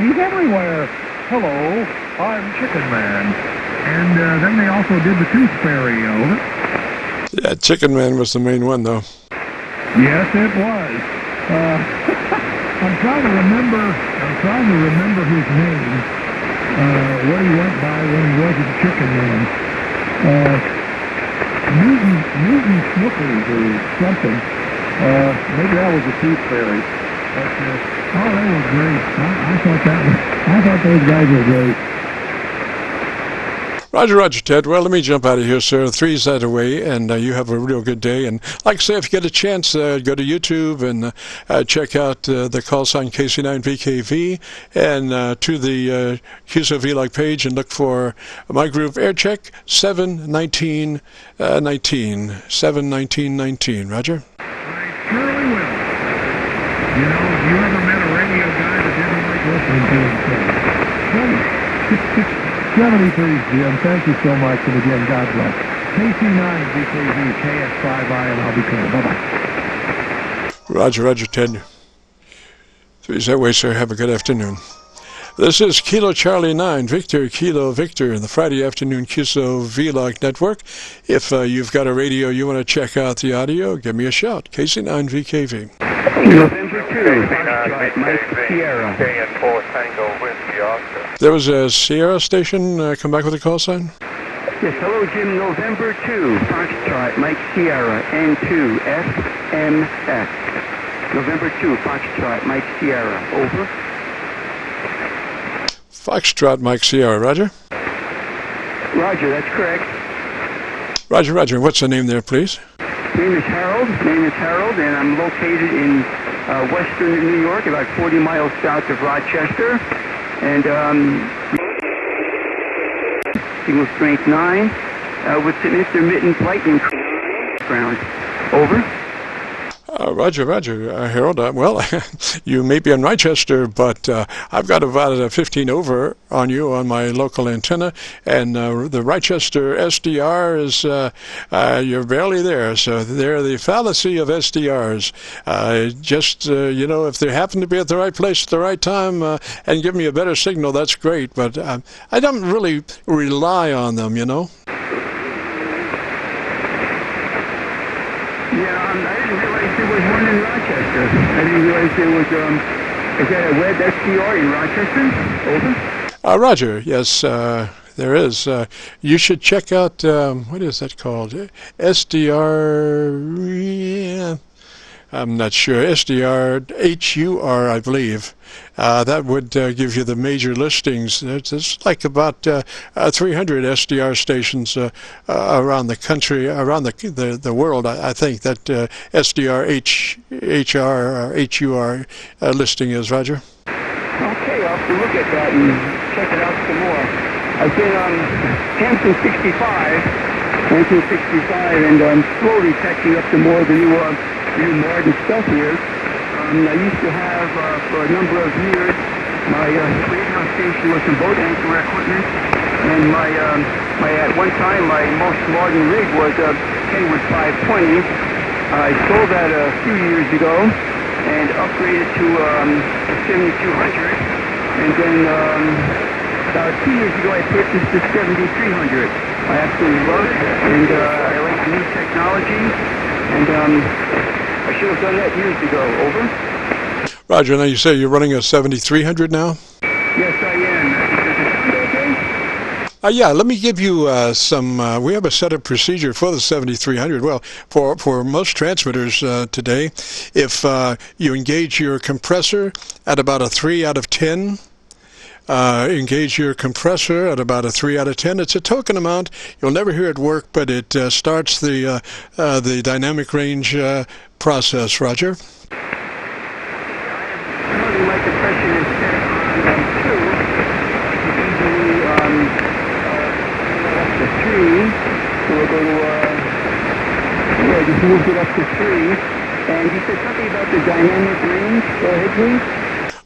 Hello, I'm Chicken Man. And then they also did the Tooth Fairy. Over. Yeah, Chicken Man was the main one, though. Yes, it was. I'm trying to remember his name. What he went by when he wasn't Chicken Man. Newton Snookers or something. Maybe that was a Tooth Fairy. But, they were great. I thought those guys were great. Roger, Roger, Ted. Well, let me jump out of here, sir. 3's that away, and you have a real good day. And like I say, if you get a chance, go to YouTube and check out the call sign KC9VKV and to the QSO vlog page and look for my group Aircheck 71919. Roger. I surely will. You know, if you ever met a radio guy that didn't like listening to himself. 73, Jim. Thank you so much. And again, God bless. KC9VKV, KS5I, and I'll be clear. Bye-bye. Roger, Roger, Ted. 3's that way, sir. Have a good afternoon. This is Kilo Charlie 9, Victor, Kilo Victor, in the Friday afternoon QSO Vlog Network. If you've got a radio you want to check out the audio, give me a shout. KC9VKV. November 2, Mike Sierra. KN4 Tango Whiskey Oscar. There was a Sierra station come back with a call sign? Yes, hello Jim, November 2, Foxtrot, Mike Sierra, N2, FMX. November 2, Foxtrot, Mike Sierra, over. Foxtrot, Mike Sierra, Roger? Roger, that's correct. Roger, Roger. What's the name there, please? Name is Harold, and I'm located in western New York, about 40 miles south of Rochester. And signal strength 9 with an intermittent lightning ground. Over. Roger, Roger, Harold. Well, you may be in Rochester, but I've got about a 15 over on you on my local antenna, and the Rochester SDR is, you're barely there, so they're the fallacy of SDRs. You know, if they happen to be at the right place at the right time and give me a better signal, that's great, but I don't really rely on them, you know. Yeah, I didn't realize there was one in Rochester. I didn't realize there was, is that a web SDR in Rochester? Over. Roger, yes, there is. You should check out, what is that called? SDR, yeah, I'm not sure. SDR HUR, I believe. That would give you the major listings. It's like about 300 SDR stations around the country, around the world. I think that SDR HR or HUR listing is, Roger. Okay, I'll have to look at that and check it out some more. I've been on Hampton 1965, and I'm slowly catching up to more of the new modern stuff here. I used to have, for a number of years, my radio station was some boat anchor equipment, and at one time my most modern rig was a Kenwood 520. I sold that a few years ago and upgraded to a 7200, and then about 2 years ago I purchased the 7300. I absolutely love it, and I like the new technology, and I should have done that years ago. Over. Roger, now you say you're running a 7300 now? Yes, I am. Does it sound okay? Yeah, let me give you we have a set of procedure for the 7300. Well, for most transmitters today, if you engage your compressor at about a 3 out of 10, engage your compressor at about a 3 out of 10. It's a token amount. You'll never hear it work, but it starts the dynamic range process. Roger. Currently, my compression is set on 2. Usually up to 3. So we'll go to just moved it up to 3. And you said something about the dynamic range. Go ahead, please.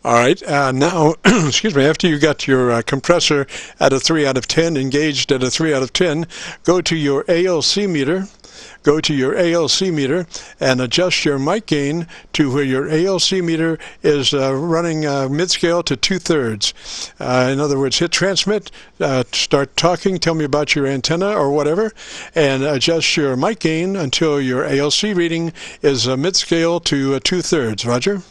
All right, now, excuse me, after you got your compressor at a 3 out of 10, engaged at a 3 out of 10, go to your ALC meter. Go to your ALC meter and adjust your mic gain to where your ALC meter is running mid-scale to 2/3. In other words, hit transmit, start talking, tell me about your antenna or whatever, and adjust your mic gain until your ALC reading is mid-scale to 2/3. Roger?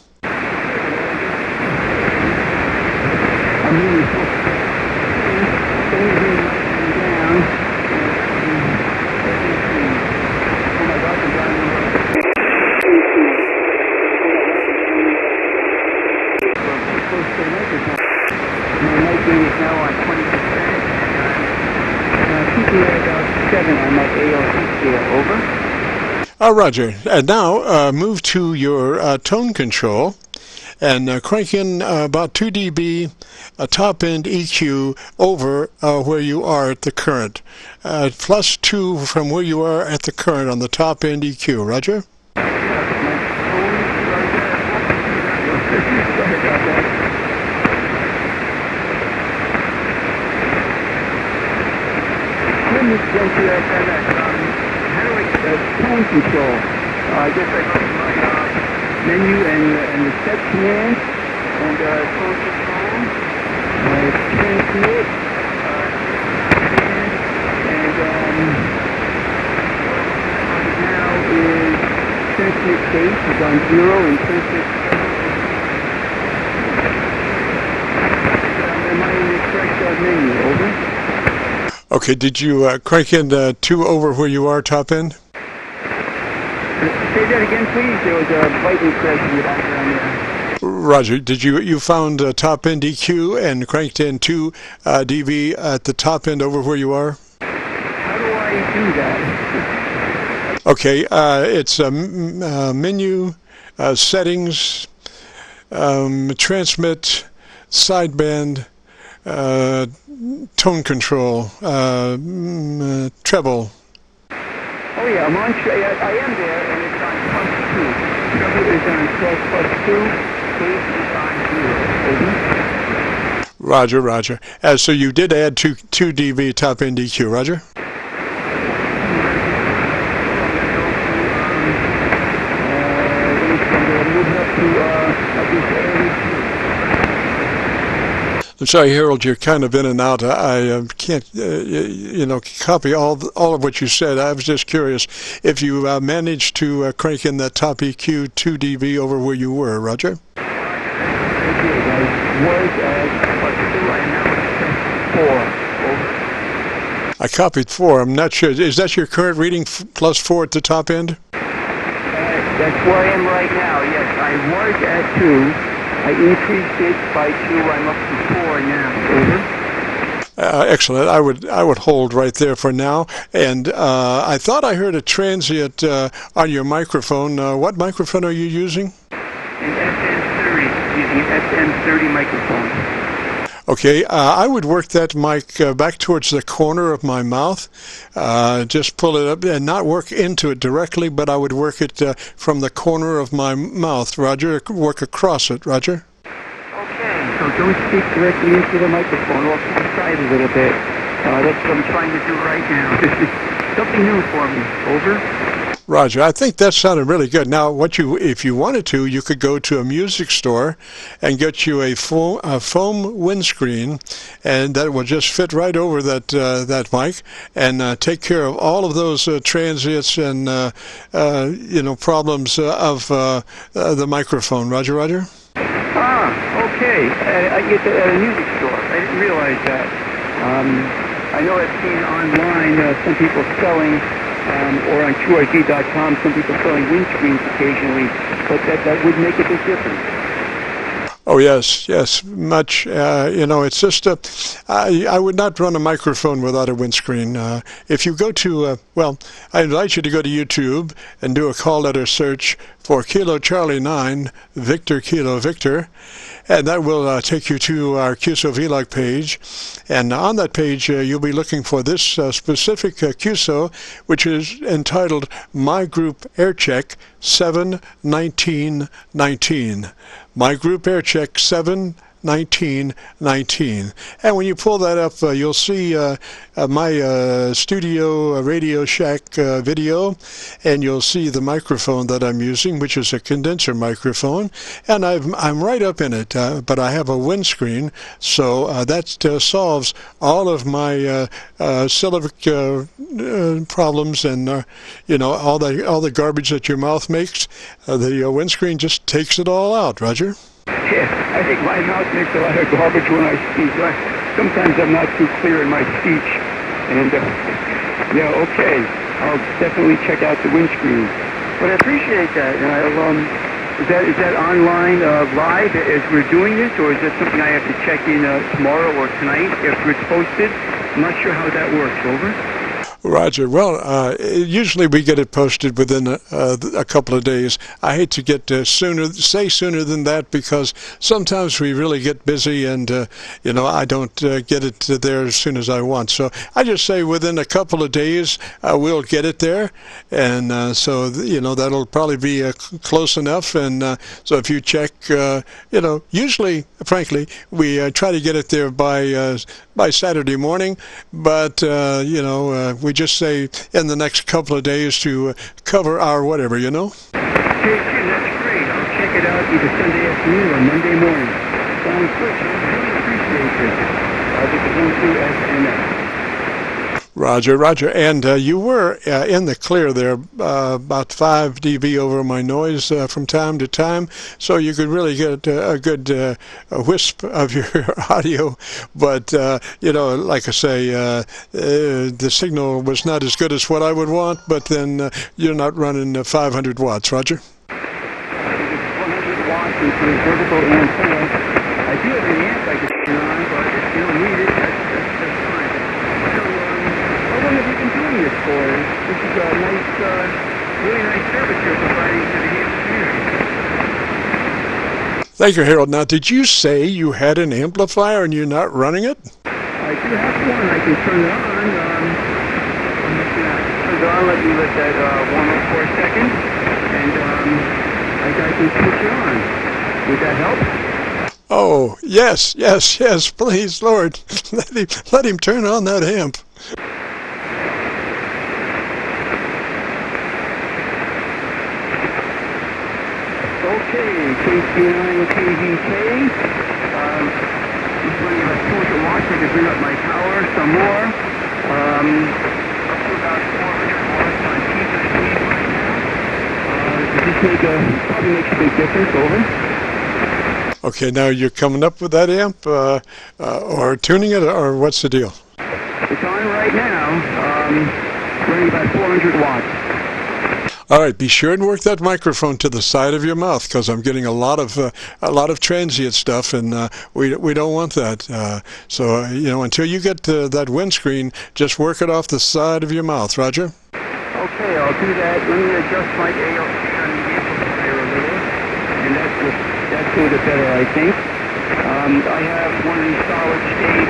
Roger. And now move to your tone control and crank in about 2 dB top end EQ over where you are at the current. Plus 2 from where you are at the current on the top end EQ. Roger? Tone control. I guess I go to my menu and the set command and tone control, transmit, and right now is transmit base is on 0 and transmit. Am I in the correct menu? Over. Okay, did you crank in 2 over where you are top end? Say that again, please. There was a lightning crash in the background there. Roger. Did you found top end EQ and cranked in 2 dB at the top end over where you are? How do I do that? Okay, it's menu, settings, transmit, sideband, tone control, treble. Oh yeah, I'm on. I am there, and it's on +2. Treble is on +2. Bass is on 0. Over. Roger, Roger. So you did add 2 dB top end EQ, Roger? I'm sorry, Harold, you're kind of in and out. I can't, copy all of what you said. I was just curious if you managed to crank in that top EQ 2 dB over where you were, Roger? I copied 4. I'm not sure. Is that your current reading +4 at the top end? That's where I am right now, yes. I was at 2. I increased it by 2. I'm up to 4 now. Over. Excellent. I would hold right there for now. And I thought I heard a transient on your microphone. What microphone are you using? An SM30. Using an SM30 microphone. Okay, I would work that mic back towards the corner of my mouth. Just pull it up and not work into it directly, but I would work it from the corner of my mouth. Roger, work across it. Roger? Okay, so don't speak directly into the microphone. Off to the side a little bit. That's what I'm trying to do right now. This is something new for me. Over. Roger, I think that sounded really good. Now, if you wanted to, you could go to a music store and get you a foam windscreen, and that will just fit right over that mic and take care of all of those transients and problems of the microphone. Roger, Roger. Okay. I get at a music store. I didn't realize that. I know I've seen online some people selling. Or on QRZ.com, some people selling windscreens occasionally, but that would make a big difference. Oh yes, much. It's just I would not run a microphone without a windscreen. If you go to, I invite you to go to YouTube and do a call letter search for Kilo Charlie 9 Victor Kilo Victor, and that will take you to our QSO vlog page. And on that page, you'll be looking for this specific QSO, which is entitled My Group Aircheck 71919. My Group Aircheck 71919. And when you pull that up, you'll see my studio Radio Shack video, and you'll see the microphone that I'm using, which is a condenser microphone, and I'm right up in it, but I have a windscreen, so that solves all of my syllabic problems and all the garbage that your mouth makes. The windscreen just takes it all out. Roger. I think my mouth makes a lot of garbage when I speak. Sometimes I'm not too clear in my speech. And, yeah, okay. I'll definitely check out the windscreen. But I appreciate that. Is that online live as we're doing this, or is that something I have to check in tomorrow or tonight after it's posted? I'm not sure how that works. Over. Roger. Well, usually we get it posted within a couple of days. I hate to get sooner than that, because sometimes we really get busy and, I don't get it there as soon as I want. So I just say within a couple of days we'll get it there. And so, that'll probably be close enough. And so if you check, usually, frankly, we try to get it there by Saturday morning. But, we just say in the next couple of days to cover our whatever, Okay, Jim, that's great. I'll check it out either Sunday afternoon or Monday morning. Sounds good. I really appreciate this. This is going through SMS. Roger. And you were in the clear there, about 5 dB over my noise from time to time, so you could really get a good wisp of your audio. But, like I say, the signal was not as good as what I would want, but then you're not running 500 watts, Roger. 100 watts into a vertical antenna. I do have an amp I could turn on, but if you don't need it, that's fine. So, how long have you been doing this for? This is a nice, really nice service you're providing to the Hampshire community. Thank you, Harold. Now, did you say you had an amplifier and you're not running it? I do have one. I can turn it on. I'm just going to turn it on. Let me let that warm up for a second. And I can switch it on. Would that help? Oh, yes, please, Lord. Let him turn on that amp. Okay, KC9VKV. Just running about 200 watts. I can bring up my power some more. Up to about 400 watts on T15 right now. Does this probably makes a big difference? Over. Okay, now you're coming up with that amp, or tuning it, or what's the deal? It's on right now, running about 400 watts. All right, be sure and work that microphone to the side of your mouth, because I'm getting a lot of transient stuff, and we don't want that. So until you get that windscreen, just work it off the side of your mouth, Roger. Okay, I'll do that. Let me adjust my ALC on the amplifier a little, and that's doing it better, I think. I have one of these solid-state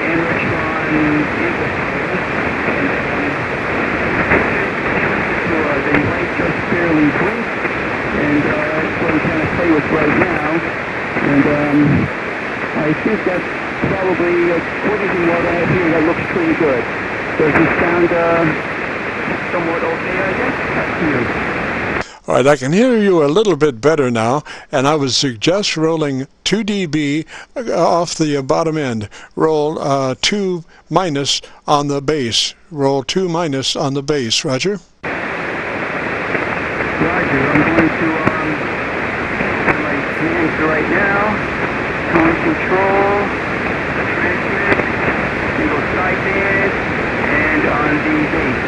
Aircheck amplifiers, and they might just barely blink, and that's what I'm trying to play with right now. And I think that's probably, according to what I have here, that looks pretty good. Does it sound somewhat okay, I guess? Up to you. All right, I can hear you a little bit better now, and I would suggest rolling 2 dB off the bottom end. Roll 2 minus on the bass. Roll 2 minus on the bass, Roger. Roger, I'm going to my commands right now. Tone control, transmit, single sideband, and on the bass.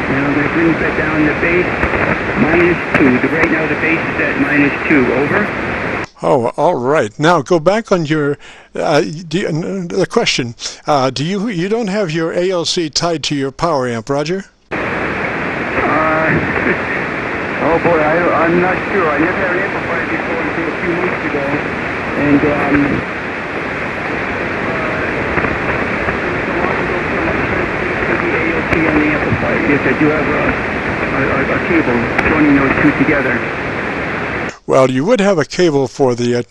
And I'm going to bring that down the bass, -2. Right now the bass is at -2. Over. Oh, all right. Now go back on your the question. You don't have your ALC tied to your power amp, Roger? Oh boy, I'm not sure. I never had an amplifier before until a few months ago, and so long ago from my transmission to the ALC on the amplifier. Yes, I do have a cable joining those two together. Well, you would have a cable for the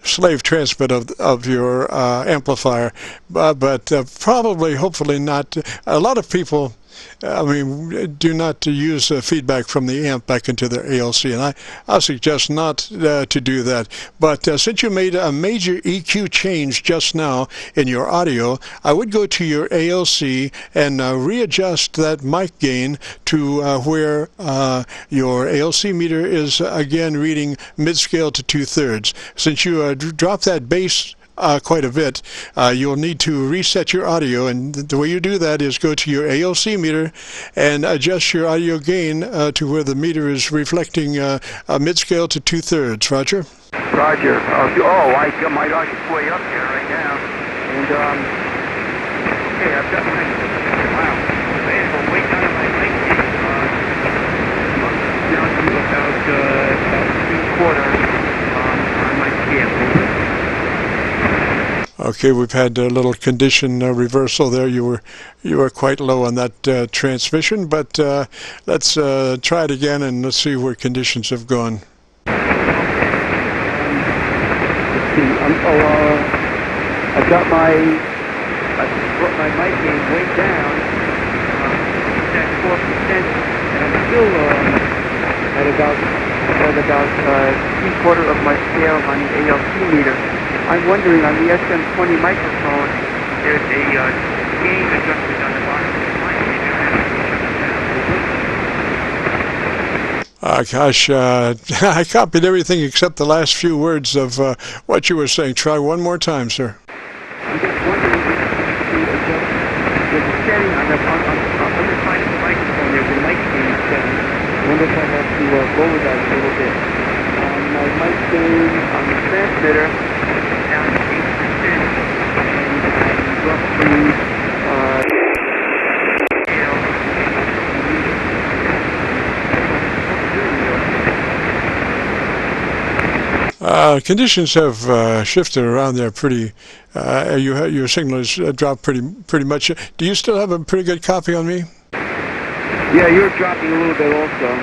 slave transmit of your amplifier, but probably, hopefully not. A lot of people I mean, do not to use feedback from the amp back into the ALC, and I suggest not to do that. But since you made a major EQ change just now in your audio, I would go to your ALC and readjust that mic gain to where your ALC meter is again reading mid-scale to 2/3. Since you dropped that bass quite a bit, you'll need to reset your audio, and the way you do that is go to your ALC meter and adjust your audio gain to where the meter is reflecting mid-scale to 2/3. Roger? Roger. I got my audio's way up there right now. And, okay, I've got my, wow, I have a way down on my mic gain. Down to about 3/4 on my scale. Okay, we've had a little condition reversal there. You were quite low on that transmission, but let's try it again and let's see where conditions have gone. Let's see. I've got I brought my mic gain way down. It's at 4%, and I'm still at about 3/4 of my scale on the ALC meter. I'm wondering, on the SM20 microphone, there's a gain adjustment on the bottom of the mic. I copied everything except the last few words of what you were saying. Try one more time, sir. I'm just wondering if there's a setting on the side of the microphone. There's a mic gain setting. I wonder if I have to lower that a little bit. My mic gain on the transmitter down to 8%, and I'm roughly conditions have shifted around there pretty. Your signal has dropped pretty much. Do you still have a pretty good copy on me? Yeah, you're dropping a little bit also.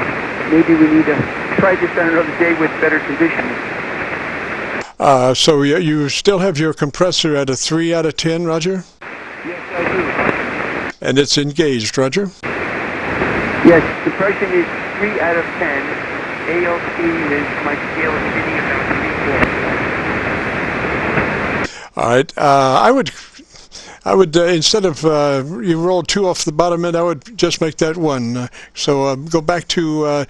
Maybe we need to try this on another day with better conditions. So you still have your compressor at a 3 out of 10, Roger? Yes, I do. And it's engaged, Roger? Yes, compression is 3 out of 10. ALC is, my scale is sitting about 3/4. All right. I would instead of you rolled 2 off the bottom end, I would just make that 1. So go back to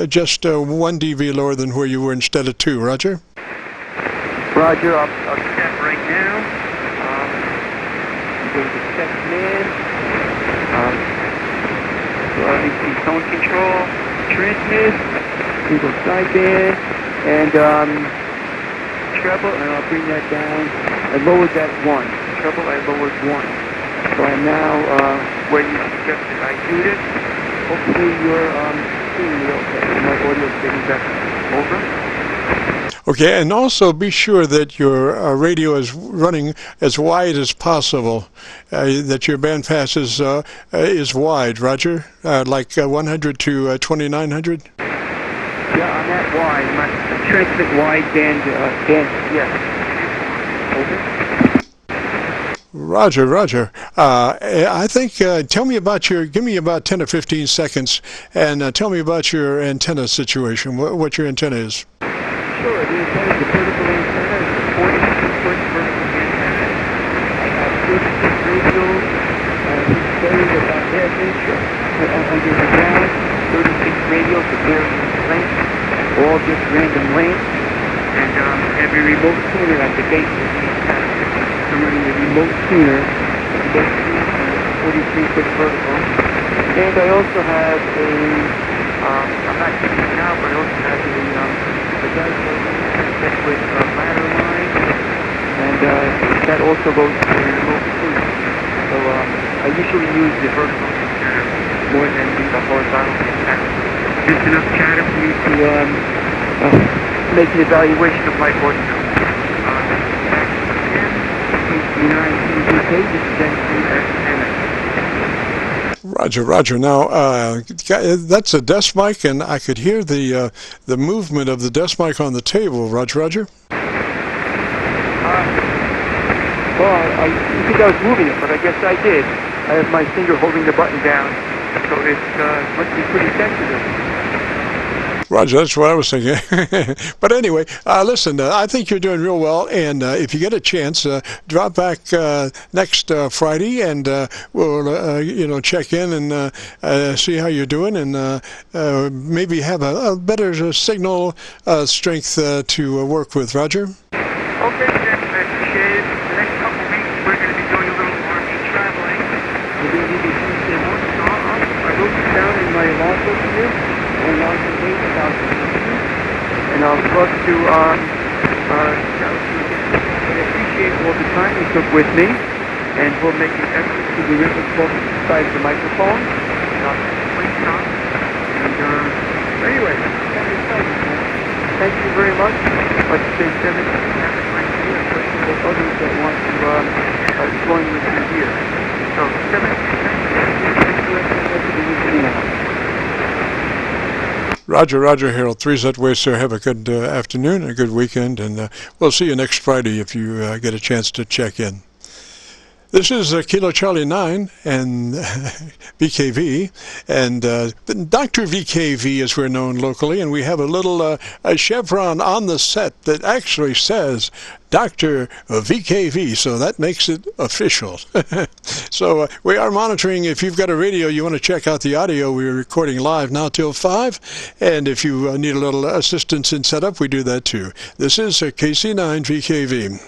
just 1 dB lower than where you were instead of 2, Roger? Roger, I'll step right now. Go to step command. So obviously tone control, transmit, single sideband, and treble, and I'll bring that down. I lowered that 1. Treble, I lowered 1. So I'm now where you suggested I do this. Hopefully you're seeing me okay. My audio's getting better. Over. Okay, and also be sure that your radio is running as wide as possible, that your bandpass is wide, Roger, like 100 to 2900? Yeah, I'm that wide. My transmit wide band, yes. Over. Roger. I think, give me about 10 or 15 seconds, and tell me about your antenna situation, what your antenna is. Sure, the antenna is a vertical antenna. It's a 42-foot vertical antenna. I have 36 radios, each buried about half-inch under the ground. 36 radios of varying length, all just random lengths. And every remote tuner at the base of the antenna. I'm running a remote tuner at the base of the 43-foot vertical. And I also have I'm not using it now, but I also have a diode with ladder line, and that also goes to the remote tuner. So I usually use the vertical antenna more than the horizontal antenna. Just enough chatter for me to make an evaluation of my audio. KC9VKV, this is N2X10. Roger. Now, that's a desk mic, and I could hear the movement of the desk mic on the table. Roger. Well, I didn't think I was moving it, but I guess I did. I have my finger holding the button down, so it must be pretty sensitive. Roger, that's what I was thinking. But anyway, listen, I think you're doing real well, and if you get a chance, drop back next Friday, and we'll check in and see how you're doing, and maybe have a better signal strength to work with. Roger? Okay, Jim, I appreciate it. The next couple of weeks, we're going to be doing a little Army traveling. We're going to be Tuesday morning, so I wrote this down in my log book here, and log the date about the interview, and I'll talk to, I appreciate all the time you took with me, and we'll make an effort to be able to talk beside the microphone, and I'll wait time. And anyway, that's exciting, man. Thank you very much. I'd like to say 7, have a great day, especially for others that want to join with you here. So, 7, Roger, Harold. 3's that way, sir. Have a good afternoon and a good weekend, and we'll see you next Friday if you get a chance to check in. This is Kilo Charlie 9 and VKV, and Dr. VKV, as we're known locally, and we have a little a chevron on the set that actually says Dr. VKV, so that makes it official. So we are monitoring. If you've got a radio, you want to check out the audio. We're recording live now till 5, and if you need a little assistance in setup, we do that too. This is KC9VKV.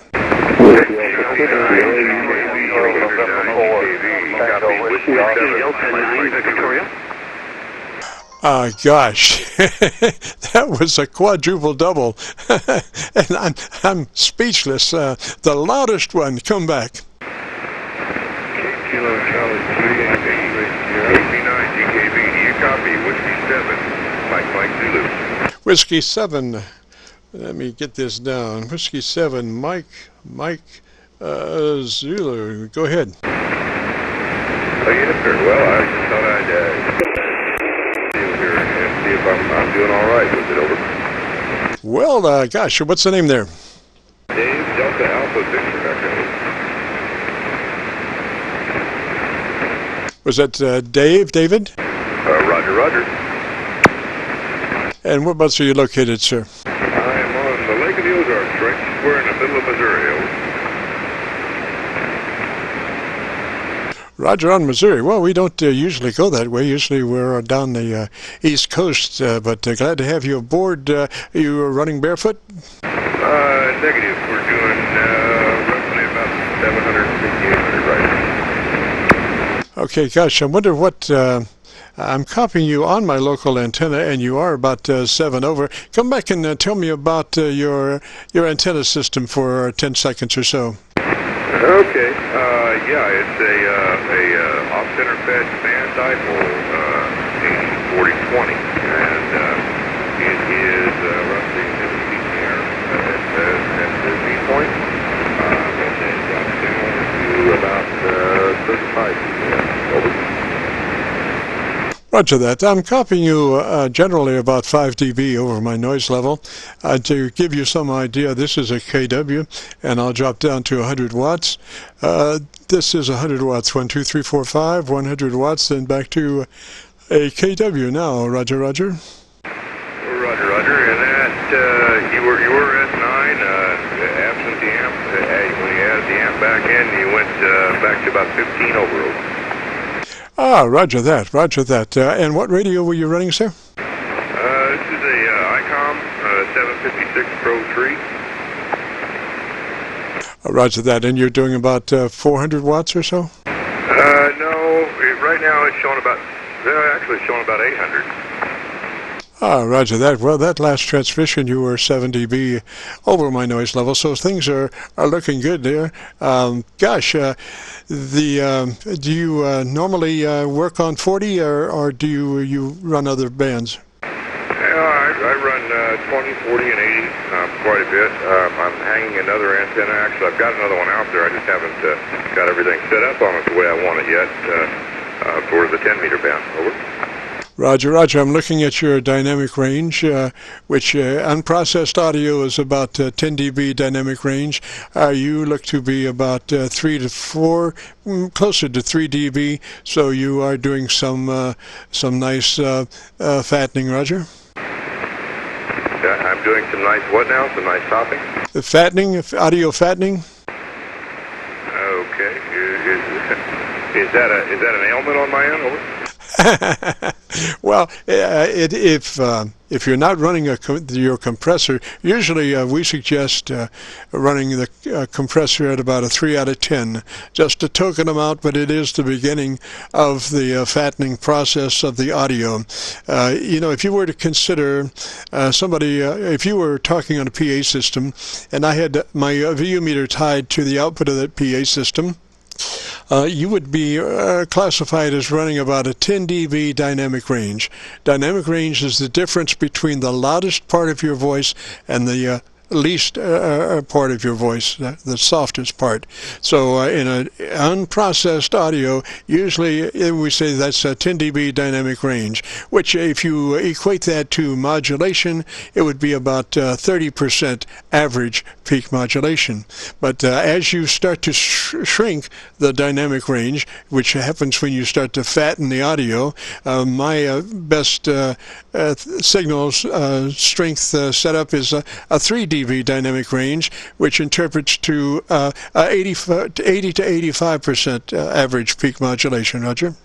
Gosh, that was a quadruple double, and I'm speechless. The loudest one, come back. Kilo Charlie 3KC9VKV, do you copy Whiskey 7, Mike Zulu? Whiskey 7, let me get this down. Whiskey 7, Mike Zulu, go ahead. Oh, yes, sir. Well, I just thought I'd see here and see if I'm doing all right with it. Over. Well, gosh, what's the name there? Dave, Delta Alpha Victor, Echo. Was that David? Roger. And whereabouts are you located, sir? I am on the Lake of the Ozarks, right square in the middle of Missouri. Roger, on Missouri. Well, we don't usually go that way. Usually we're down the East Coast, but glad to have you aboard. You are running barefoot? Negative. We're doing roughly about 750, 800 right now. Okay, gosh, I wonder what... I'm copying you on my local antenna, and you are about 7 over. Come back and tell me about your antenna system for 10 seconds or so. Okay. Yeah, it's a off-center fed band dipole, 4020, and it is roughly 50 feet in the air at the viewpoint, and then drops down to about 35 feet in the air. Over. Roger that. I'm copying you generally about 5 dB over my noise level. To give you some idea, this is a KW, and I'll drop down to 100 watts. This is 100 watts. 1, 2, 3, 4, 5, 100 watts, then back to a KW now. Roger. Roger, and that you were S9, absent the amp. When you added the amp back in, you went back to about 15 over. Ah, roger that. And what radio were you running, sir? This is a ICOM 756 Pro 3. Roger that. And you're doing about 400 watts or so? No, right now it's showing about 800. Ah, roger that. Well, that last transmission, you were 7 dB over my noise level, so things are looking good there. Gosh, do you normally work on 40, or do you run other bands? I run 20, 40, and 80 quite a bit. I'm hanging another antenna. Actually, I've got another one out there. I just haven't got everything set up on it the way I want it yet for the 10-meter band. Over. Roger, Roger. I'm looking at your dynamic range, which unprocessed audio is about 10 dB dynamic range. You look to be about 3 to 4, closer to 3 dB. So you are doing some nice fattening, Roger. I'm doing some nice what now? Some nice topping? Fattening, audio fattening. Okay. Is that an ailment on my end? Over? Well, if you're not running your compressor, usually we suggest running the compressor at about a 3 out of 10, just a token amount, but it is the beginning of the fattening process of the audio. If you were to consider if you were talking on a PA system, and I had my VU meter tied to the output of that PA system, you would be classified as running about a 10 dB dynamic range. Dynamic range is the difference between the loudest part of your voice and the least part of your voice, the softest part. So in an unprocessed audio, usually we say that's a 10 dB dynamic range, which if you equate that to modulation, it would be about 30% average peak modulation. But as you start to shrink the dynamic range, which happens when you start to fatten the audio, my best signal strength setup is a 3 dB dynamic range, which interprets to 80 to 85% average peak modulation. Roger.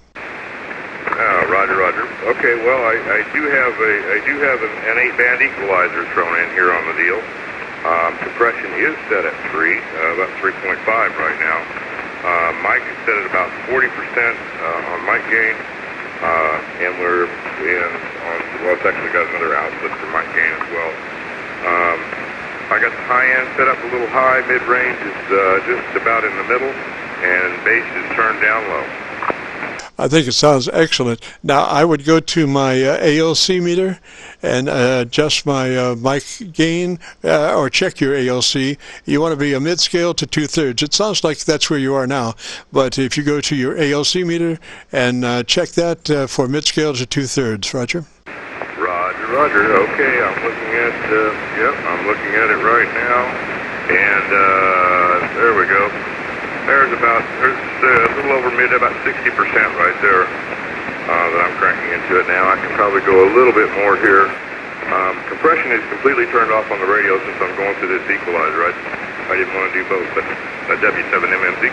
Roger. Okay, well, I do have an 8-band equalizer thrown in here on the deal. Compression is set at 3, about 3.5 right now. Mic is set at about 40% on mic gain, and we're it's actually got another output for mic gain as well. I got the high end set up a little high, mid-range is just about in the middle, and bass is turned down low. I think it sounds excellent. Now, I would go to my ALC meter and adjust my mic gain, or check your ALC. You want to be a mid-scale to 2/3. It sounds like that's where you are now, but if you go to your ALC meter and check that for mid-scale to 2/3, Roger. Roger. Okay, I'm looking at it right now, and there we go. There's a little over about 60% right there that I'm cranking into it now. I can probably go a little bit more here. Compression is completely turned off on the radio since I'm going through this equalizer. I didn't want to do both, but a W7MMZ.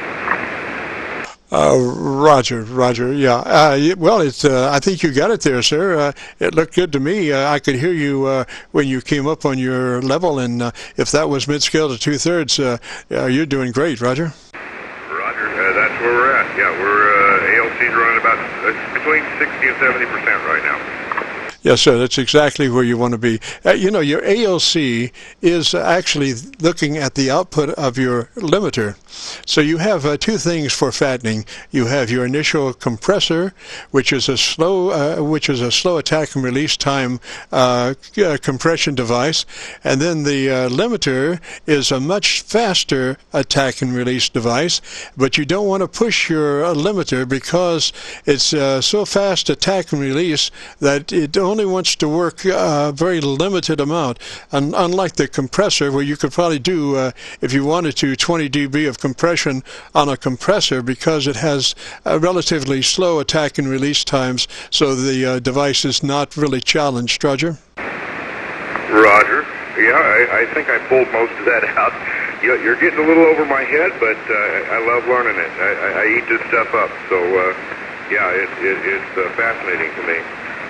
Roger. Yeah. Well, I think you got it there, sir. It looked good to me. I could hear you when you came up on your level, and if that was mid-scale to 2/3, you're doing great, Roger. Roger. That's where we're at. Yeah, we're ALC's running about between 60 and 70% right now. Yes, sir. That's exactly where you want to be. Your ALC is actually looking at the output of your limiter. So you have two things for fattening. You have your initial compressor, which is a slow attack and release time compression device, and then the limiter is a much faster attack and release device. But you don't want to push your limiter because it's so fast attack and release that it only wants to work a very limited amount. And unlike the compressor, where you could probably do, if you wanted to, 20 dB of compression on a compressor, because it has relatively slow attack and release times, so the device is not really challenged. Roger? Roger. Yeah, I think I pulled most of that out. You're getting a little over my head, but I love learning it. I eat this stuff up, so it's fascinating to me.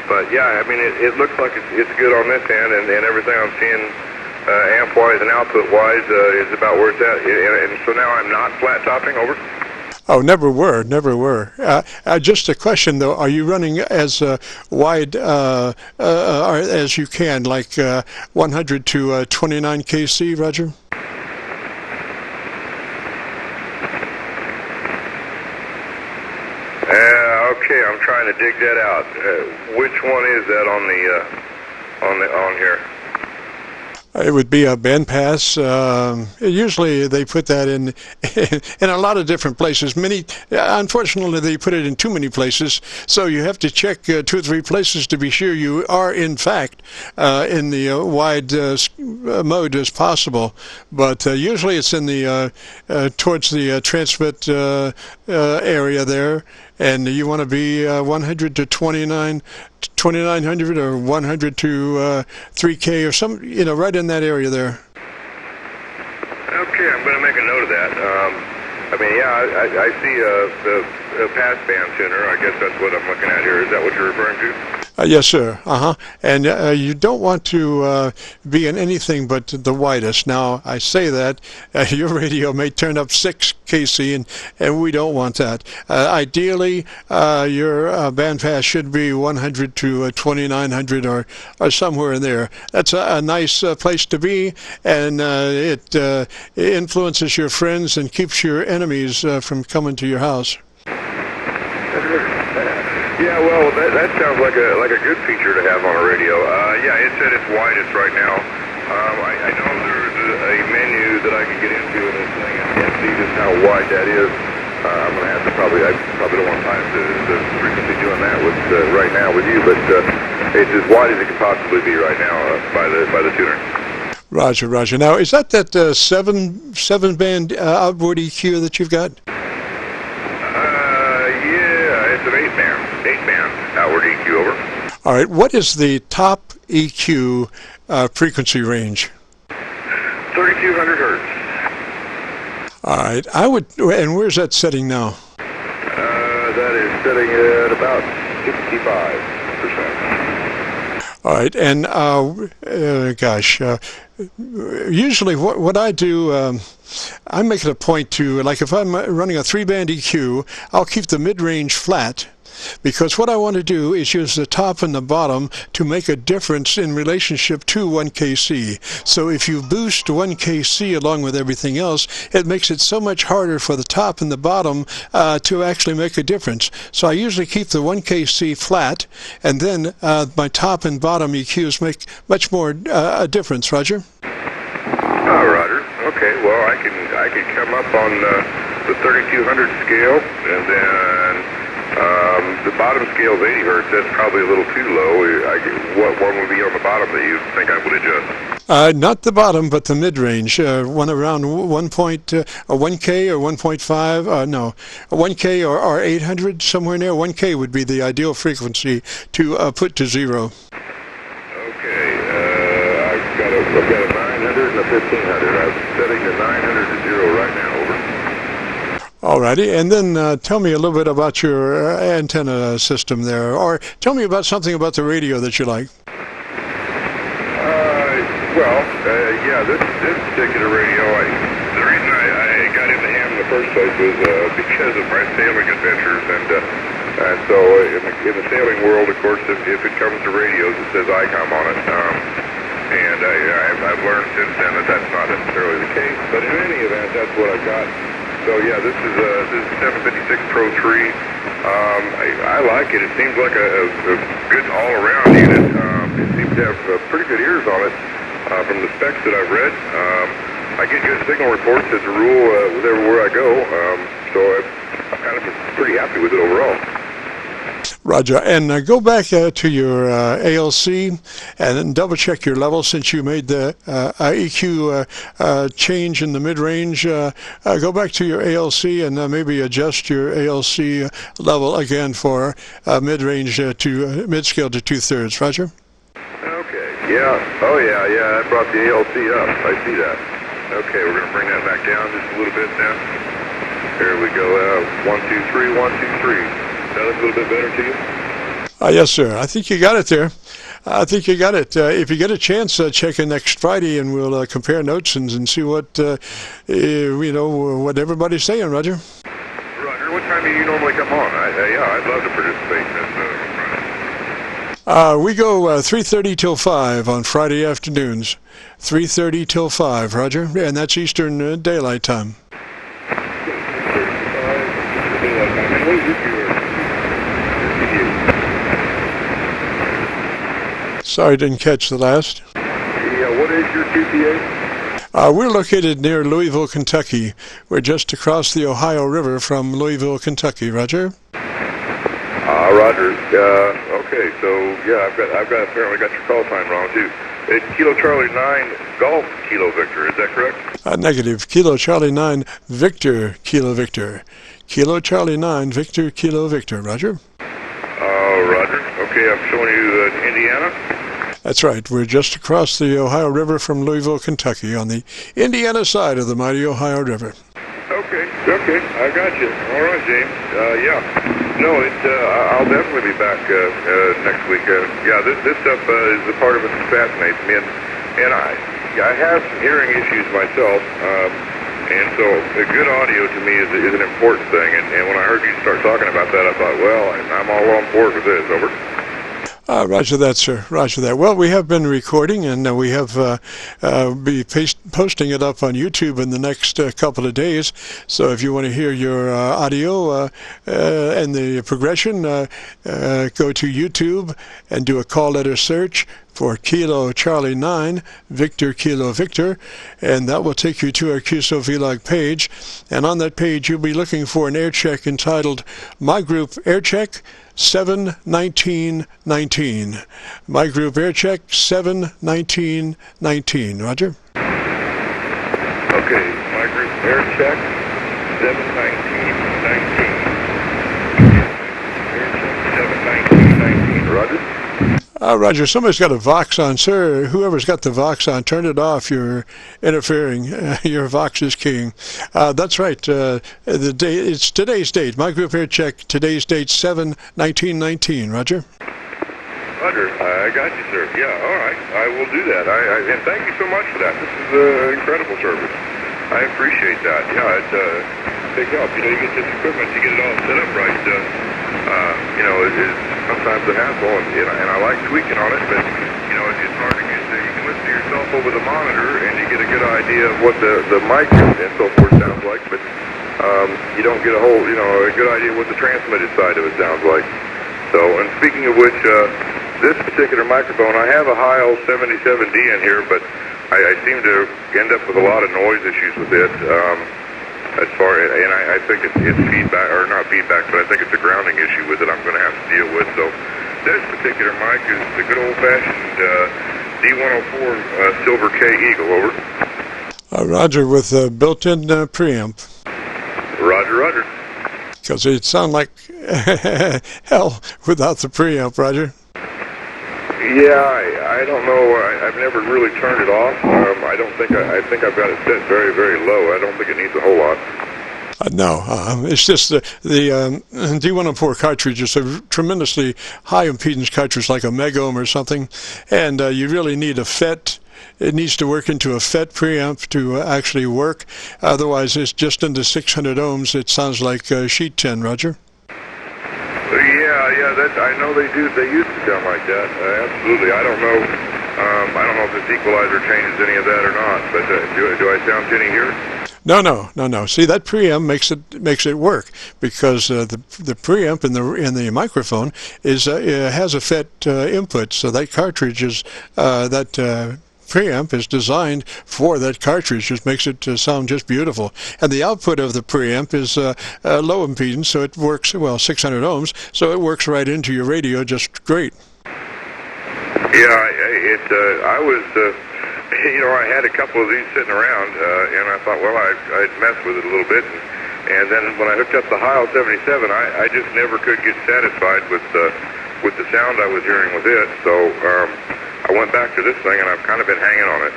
But yeah, I mean, it looks like it's good on this end, and everything I'm seeing amp-wise and output-wise is about where it's at. And so now I'm not flat topping, over? Oh, never were. Just a question, though. Are you running as wide as you can, like 100 to 29 KC, Roger? Okay, I'm trying to dig that out. Which one is that on here? It would be a bandpass. Usually they put that in in a lot of different places. Unfortunately, they put it in too many places, so you have to check 2 or 3 places to be sure you are, in fact, in the wide mode as possible. But usually it's in the towards the transmit area there, and you want to be 100 to 2900 or 100 to 3K or some, right in that area there. Okay, I'm going to make a note of that. I see the passband tuner. I guess that's what I'm looking at here. Is that what you're referring to? Yes, sir. And you don't want to be in anything but the widest. Now, I say that your radio may turn up 6 KC, and we don't want that. Ideally, your bandpass should be 100 to 2900 or somewhere in there. That's a nice place to be, and it influences your friends and keeps your enemies from coming to your house. Yeah, well, that sounds like a good feature to have on a radio. Yeah, it said it's widest right now. I know there's a menu that I can get into in this thing and see just how wide that is. I'm going to have to I probably don't want time to frequently doing that right now with you, but it's as wide as it can possibly be right now by the tuner. Roger. Now, is that 7-band outboard EQ that you've got? Yeah, it's an 8-band outward EQ, over. All right, what is the top EQ frequency range? 3200 hertz. All right, and where's that setting now? That is setting at about 65%. All right, and usually what I do, I make it a point to, like if I'm running a 3-band EQ, I'll keep the mid-range flat, because what I want to do is use the top and the bottom to make a difference in relationship to 1 KC. So if you boost 1 KC along with everything else, it makes it so much harder for the top and the bottom to actually make a difference. So I usually keep the 1 KC flat, and then my top and bottom EQs make much more a difference. Roger? Oh, Roger. Okay, well, I can come up on the 3200 scale, and then the bottom scale is 80 hertz. That's probably a little too low. What one would be on the bottom that you think I would adjust? Not the bottom, but the mid-range. One around 1K or 1.5. No, 1K or 800, somewhere near 1K would be the ideal frequency to put to 0. Okay, I've got a 900 and a 1500. I'm setting the 900 to 0 right now. Over. Alrighty, and then tell me a little bit about your antenna system there, or tell me about something about the radio that you like. Yeah, this particular radio, the reason I got into ham in the first place was because of my sailing adventures, and so in the sailing world, of course, if it comes to radios, it says ICOM on it, and I've learned since then that that's not necessarily the case, but in any event, that's what I've got. So yeah, this is a 756 Pro 3. I like it. It seems like a good all-around unit. It seems to have pretty good ears on it from the specs that I've read. I get good signal reports as a rule with everywhere I go, so I'm kind of pretty happy with it overall. Roger, and go back to your ALC and double check your level since you made the EQ change in the mid-range. Go back to your ALC and maybe adjust your ALC level again for mid-range to mid-scale to 2/3. Roger? Okay, yeah. Oh, yeah, I brought the ALC up. I see that. Okay, we're going to bring that back down just a little bit now. Here we go. 1, 2, 3, 1, 2, 3. That looks a little bit better to you? Yes, sir. I think you got it there. I think you got it. If you get a chance, check in next Friday, and we'll compare notes and see what what everybody's saying. Roger. Roger. What time do you normally come on? I'd love to participate in this Friday. We go 3:30 till 5 on Friday afternoons. 3:30 till 5. Roger, and that's Eastern Daylight Time. Daylight. Sorry, didn't catch the last. Yeah, what is your QPA? We're located near Louisville, Kentucky. We're just across the Ohio River from Louisville, Kentucky. Roger. Roger. Okay, so yeah, I've got apparently got your call sign wrong too. It's Kilo Charlie 9 Golf Kilo Victor. Is that correct? Negative. Kilo Charlie 9 Victor Kilo Victor. Kilo Charlie 9 Victor Kilo Victor. Roger. Roger. Okay, I'm showing you Indiana. That's right. We're just across the Ohio River from Louisville, Kentucky, on the Indiana side of the mighty Ohio River. Okay, I got you. All right, James. Yeah. No, I'll definitely be back next week. This stuff is a part of it that fascinates me, and I have some hearing issues myself, and so good audio to me is an important thing. And when I heard you start talking about that, I thought, well, I'm all on board with this. Over. Roger that, sir. Roger that. Well, we have been recording, and we have be posting it up on YouTube in the next couple of days. So if you want to hear your audio and the progression, go to YouTube and do a call letter search for Kilo Charlie 9 Victor Kilo Victor, and that will take you to our QSO Vlog page. And on that page, you'll be looking for an Aircheck entitled My Group Aircheck 71919. My Group Aircheck 71919. Roger. Okay, My Group Aircheck 71919. Aircheck 71919. Roger. Roger, somebody's got a Vox on, sir. Whoever's got the Vox on, turn it off. You're interfering. Your Vox is king. That's right. The day, it's today's date. My Group Aircheck, today's date, 7/19/19. Roger. Roger, I got you, sir. Yeah, all right. I will do that. And thank you so much for that. This is incredible service. I appreciate that. Yeah, it's big help. You get this equipment, you get it all set up right. It's sometimes a hassle, and I like tweaking on it, but, it's hard to get to. You can listen to yourself over the monitor, and you get a good idea of what the mic and so forth sounds like, but you don't get a good idea what the transmitted side of it sounds like. So, and speaking of which, this particular microphone, I have a Heil 77D in here, but I seem to end up with a lot of noise issues with it. I think it's feedback, or not feedback, but I think it's a grounding issue with it I'm going to have to deal with. So this particular mic is the good old-fashioned D104 Silver K Eagle. Over. Roger, with a built-in preamp. Roger. Because it'd sound like hell without the preamp, Roger. Yeah, I don't know. I've never really turned it off. I think I've got it set very, very low. I don't think it needs a whole lot. No, it's just the D104 cartridge is a tremendously high impedance cartridge, like a megohm or something, and you really need a FET. It needs to work into a FET preamp to actually work. Otherwise, it's just into 600 ohms. It sounds like sheet 10, Roger. Yeah, that I know they do. They used to sound like that. Absolutely. I don't know. I don't know if this equalizer changes any of that or not. But do I sound tinny here? No. See, that preamp makes it work, because the preamp in the microphone has a FET input. So that cartridge is preamp is designed for that cartridge. Just makes it sound just beautiful. And the output of the preamp is low impedance, so it works 600 ohms. So it works right into your radio just great. Yeah, I was. I had a couple of these sitting around, and I thought, well, I'd mess with it a little bit, and then when I hooked up the Heil 77, I just never could get satisfied with the sound I was hearing with it. So I went back to this thing, and I've kind of been hanging on it.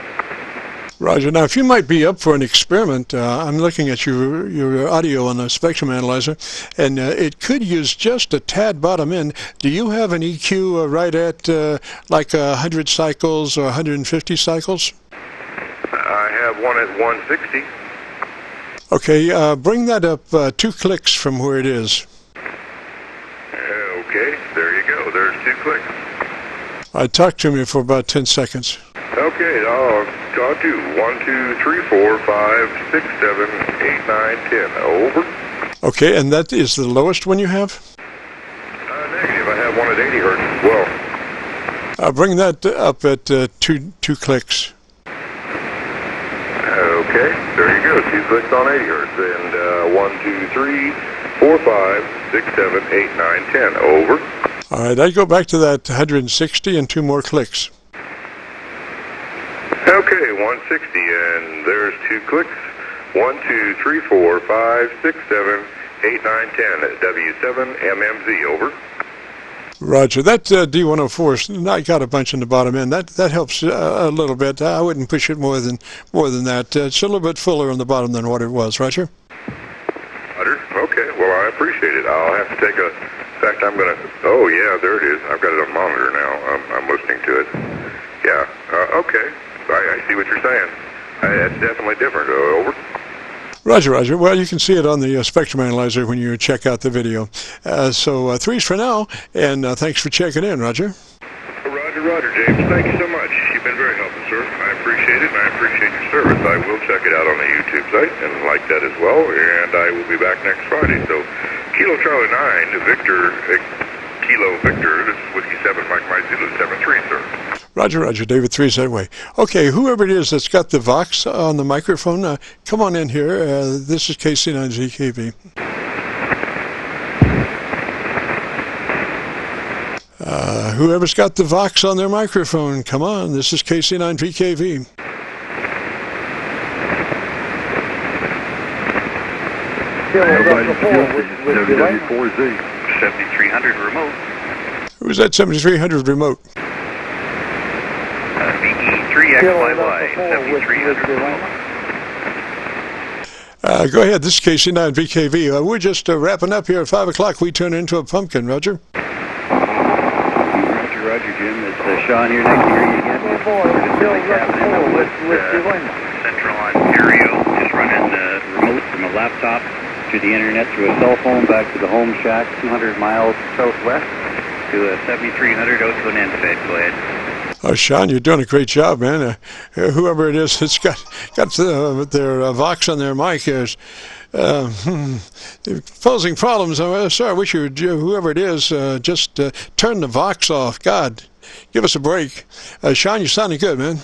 Roger. Now, if you might be up for an experiment, I'm looking at your audio on the spectrum analyzer, and it could use just a tad bottom end. Do you have an EQ right at like 100 cycles or 150 cycles? I have one at 160. Okay, bring that up 2 clicks from where it is. Okay, there you go. There's 2 clicks. Talk to me for about 10 seconds. Okay, I'll talk to you. 1, 2, 3, 4, 5, 6, 7, 8, 9, 10. Over. Okay, and that is the lowest one you have? Negative. I have one at 80 hertz as well. Bring that up at 2 clicks. Okay, there you go. 2 clicks on 80 hertz. And 1, 2, 3, 4, 5, 6, 7, 8, 9, 10. Over. All right, I go back to that 160 and 2 more clicks. Okay, 160, and there's 2 clicks. 1, 2, 3, 4, 5, 6, 7, 8, 9, 10. W7 MMZ. Over. Roger. That D104 I got a bunch in the bottom end. That helps a little bit. I wouldn't push it more than that. It's a little bit fuller on the bottom than what it was. Roger. Roger. Okay. Well, I appreciate it. I'll have to take a. In fact, I'm gonna. Oh yeah, there it is. I've got it on monitor now. I'm listening to it. Yeah. Okay. I see what you're saying. That's definitely different. Over. Roger, Roger. Well, you can see it on the spectrum analyzer when you check out the video. So 3s for now, and thanks for checking in, Roger. Roger, James. Thank you so much. You've been very helpful, sir. I appreciate it, and I appreciate your service. I will check it out on the YouTube site and like that as well, and I will be back next Friday. So, Kilo Charlie 9, Victor, Kilo Victor, this is Whiskey 7, Mike Zulu 73, sir. Roger, Roger. David 3's that way. Okay, whoever it is that's got the Vox on the microphone, come on in here. This is KC9VKV. Whoever's got the Vox on their microphone, come on. This is KC9VKV. WW4Z. 7300 remote. Who's that 7300 remote? VE3XYY, 7300 remote. Go ahead. This is KC9VKV. We're just wrapping up here at 5 o'clock. We turn into a pumpkin, Roger. Roger, Jim. It's Sean here. Nice to hear you again. We're just happening in West Central Ontario. Just running the remote from a laptop to the internet through a cell phone back to the home shack 200 miles southwest to a 7300 out to an end fed. Go ahead. Oh, Sean, you're doing a great job, man. Whoever it is that's got their Vox on their mic is posing problems. Sir, I wish you would, whoever it is, just turn the Vox off. God, give us a break. Sean, you're sounding good, man.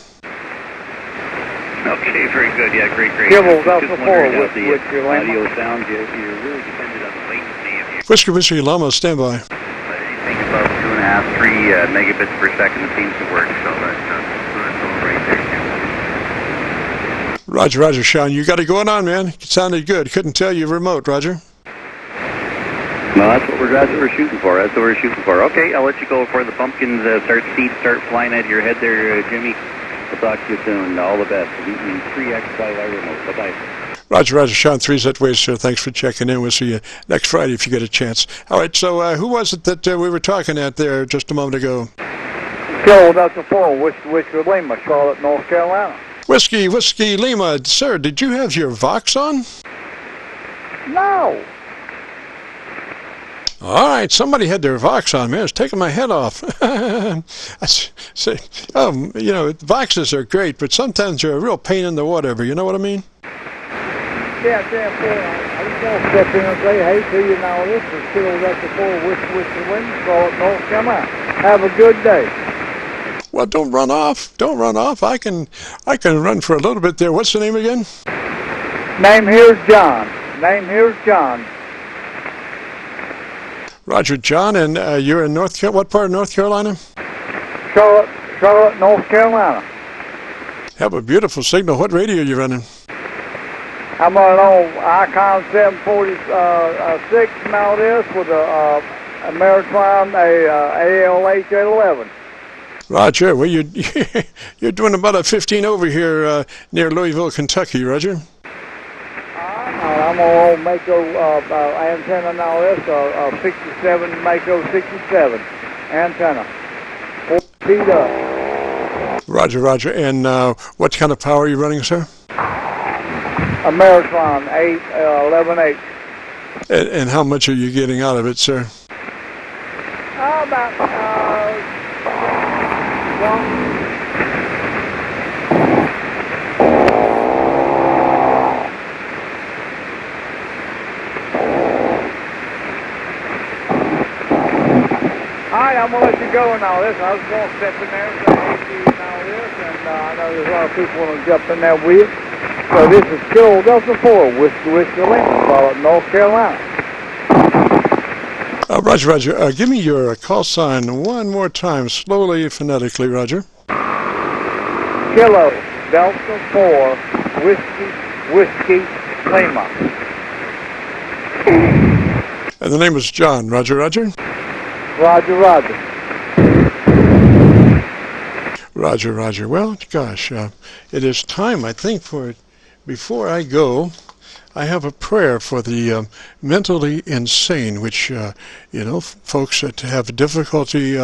Okay, very good. Yeah, great. Just wondering how the audio sounds. You're really dependent on the latency. Whiskey Llama, stand by. I think about 2.5, 3 megabits per second seems to work, so that's all right there. Roger, Sean. You got it going on, man. It sounded good. Couldn't tell you remote, Roger. No, that's what we're shooting for. Okay, I'll let you go before the pumpkins start flying out of your head there, Jimmy. We'll talk to you soon. All the best. 3XYY remote. Bye-bye. Roger, Sean 3's that way, sir. Thanks for checking in. We'll see you next Friday if you get a chance. All right, so who was it that we were talking at there just a moment ago? Kilo Delta 4, Whiskey Lima, Charlotte, North Carolina. Whiskey Lima. Sir, did you have your Vox on? No. All right, somebody had their Vox on, man. It's taking my head off. Voxes are great, but sometimes they're a real pain in the whatever. You know what I mean? Yeah, I just want to step in and say hey to you now. This is Kilo Delta 4, Whiskey Lima, Charlotte, North Carolina. Have a good day. Well, don't run off. I can run for a little bit there. What's the name again? Name here's John. Roger, John, and you're in what part of North Carolina? Charlotte, North Carolina. Have a beautiful signal. What radio are you running? I'm on Icon 746 now this with a Ameritron ALH 811. Roger. Well, you're doing about a 15 over here near Louisville, Kentucky, Roger. I'm on Mako antenna now. This 67 Mako 67 antenna. 4 feet up. Roger. And what kind of power are you running, sir? Ameritron 11.8. And how much are you getting out of it, sir? About 1. All right, I'm going to let you go now. I was going to step in there and say hey to you now and I know there's a lot of people want to jump in there with you. So this is Kilo Delta 4, Whiskey Lima, Charlotte, North Carolina. Roger, Roger. Give me your call sign one more time, slowly, phonetically, Roger. Kilo Delta 4, Whiskey Lima. And the name is John. Roger, Roger. Roger, Roger. Roger, Roger. Well, gosh, it is time, I think, for it. Before I go, I have a prayer for the mentally insane, which, folks that have difficulty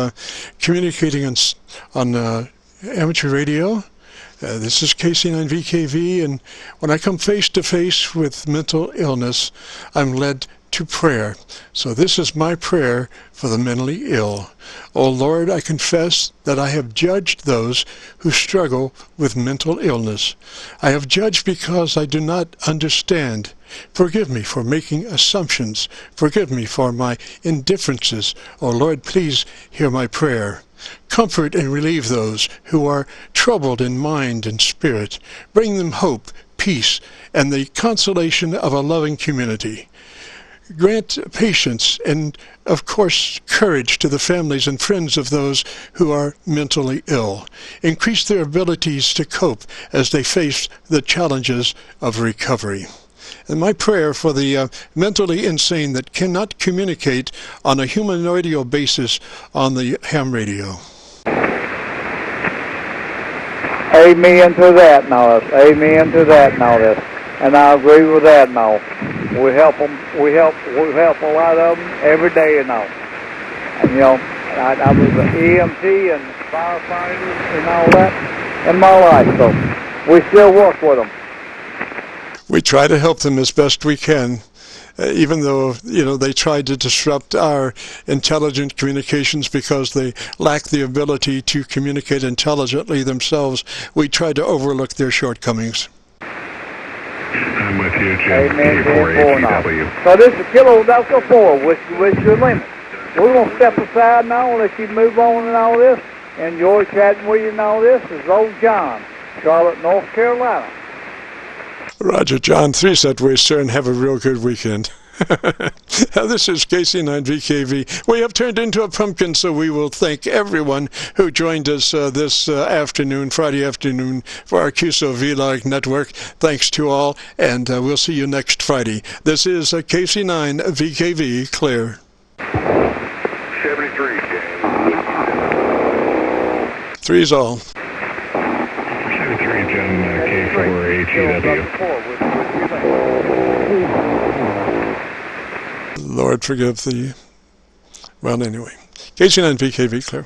communicating on amateur radio. This is KC9VKV, and when I come face to face with mental illness, I'm led to prayer. So this is my prayer for the mentally ill. O Lord, I confess that I have judged those who struggle with mental illness. I have judged because I do not understand. Forgive me for making assumptions. Forgive me for my indifferences. O Lord, please hear my prayer. Comfort and relieve those who are troubled in mind and spirit. Bring them hope, peace, and the consolation of a loving community. Grant patience and, of course, courage to the families and friends of those who are mentally ill. Increase their abilities to cope as they face the challenges of recovery. And my prayer for the mentally insane that cannot communicate on a humanoidal basis on the ham radio. Amen to that, now. Amen to that, now. And I agree with that, now. We help them. We help a lot of them every day, now. And I was an EMT and firefighter and all that in my life, so we still work with them. We try to help them as best we can, even though, they try to disrupt our intelligent communications because they lack the ability to communicate intelligently themselves. We try to overlook their shortcomings. I'm with you, Jim. Amen. K4ATW. So this is Kilo Delta 4, Whiskey Lima. We're going to step aside now and let you move on and all this. Enjoy chatting with you and all this. This is old John, Charlotte, North Carolina. Roger, John. 3 set way, sir, and have a real good weekend. This is KC9VKV. We have turned into a pumpkin, so we will thank everyone who joined us this afternoon, Friday afternoon, for our QSO Vlog network. Thanks to all, and we'll see you next Friday. This is KC9VKV, clear. 73, James. 3's all. 73, Jim, K4ATW. Lord forgive the... Well, anyway. KC9VKV, clear.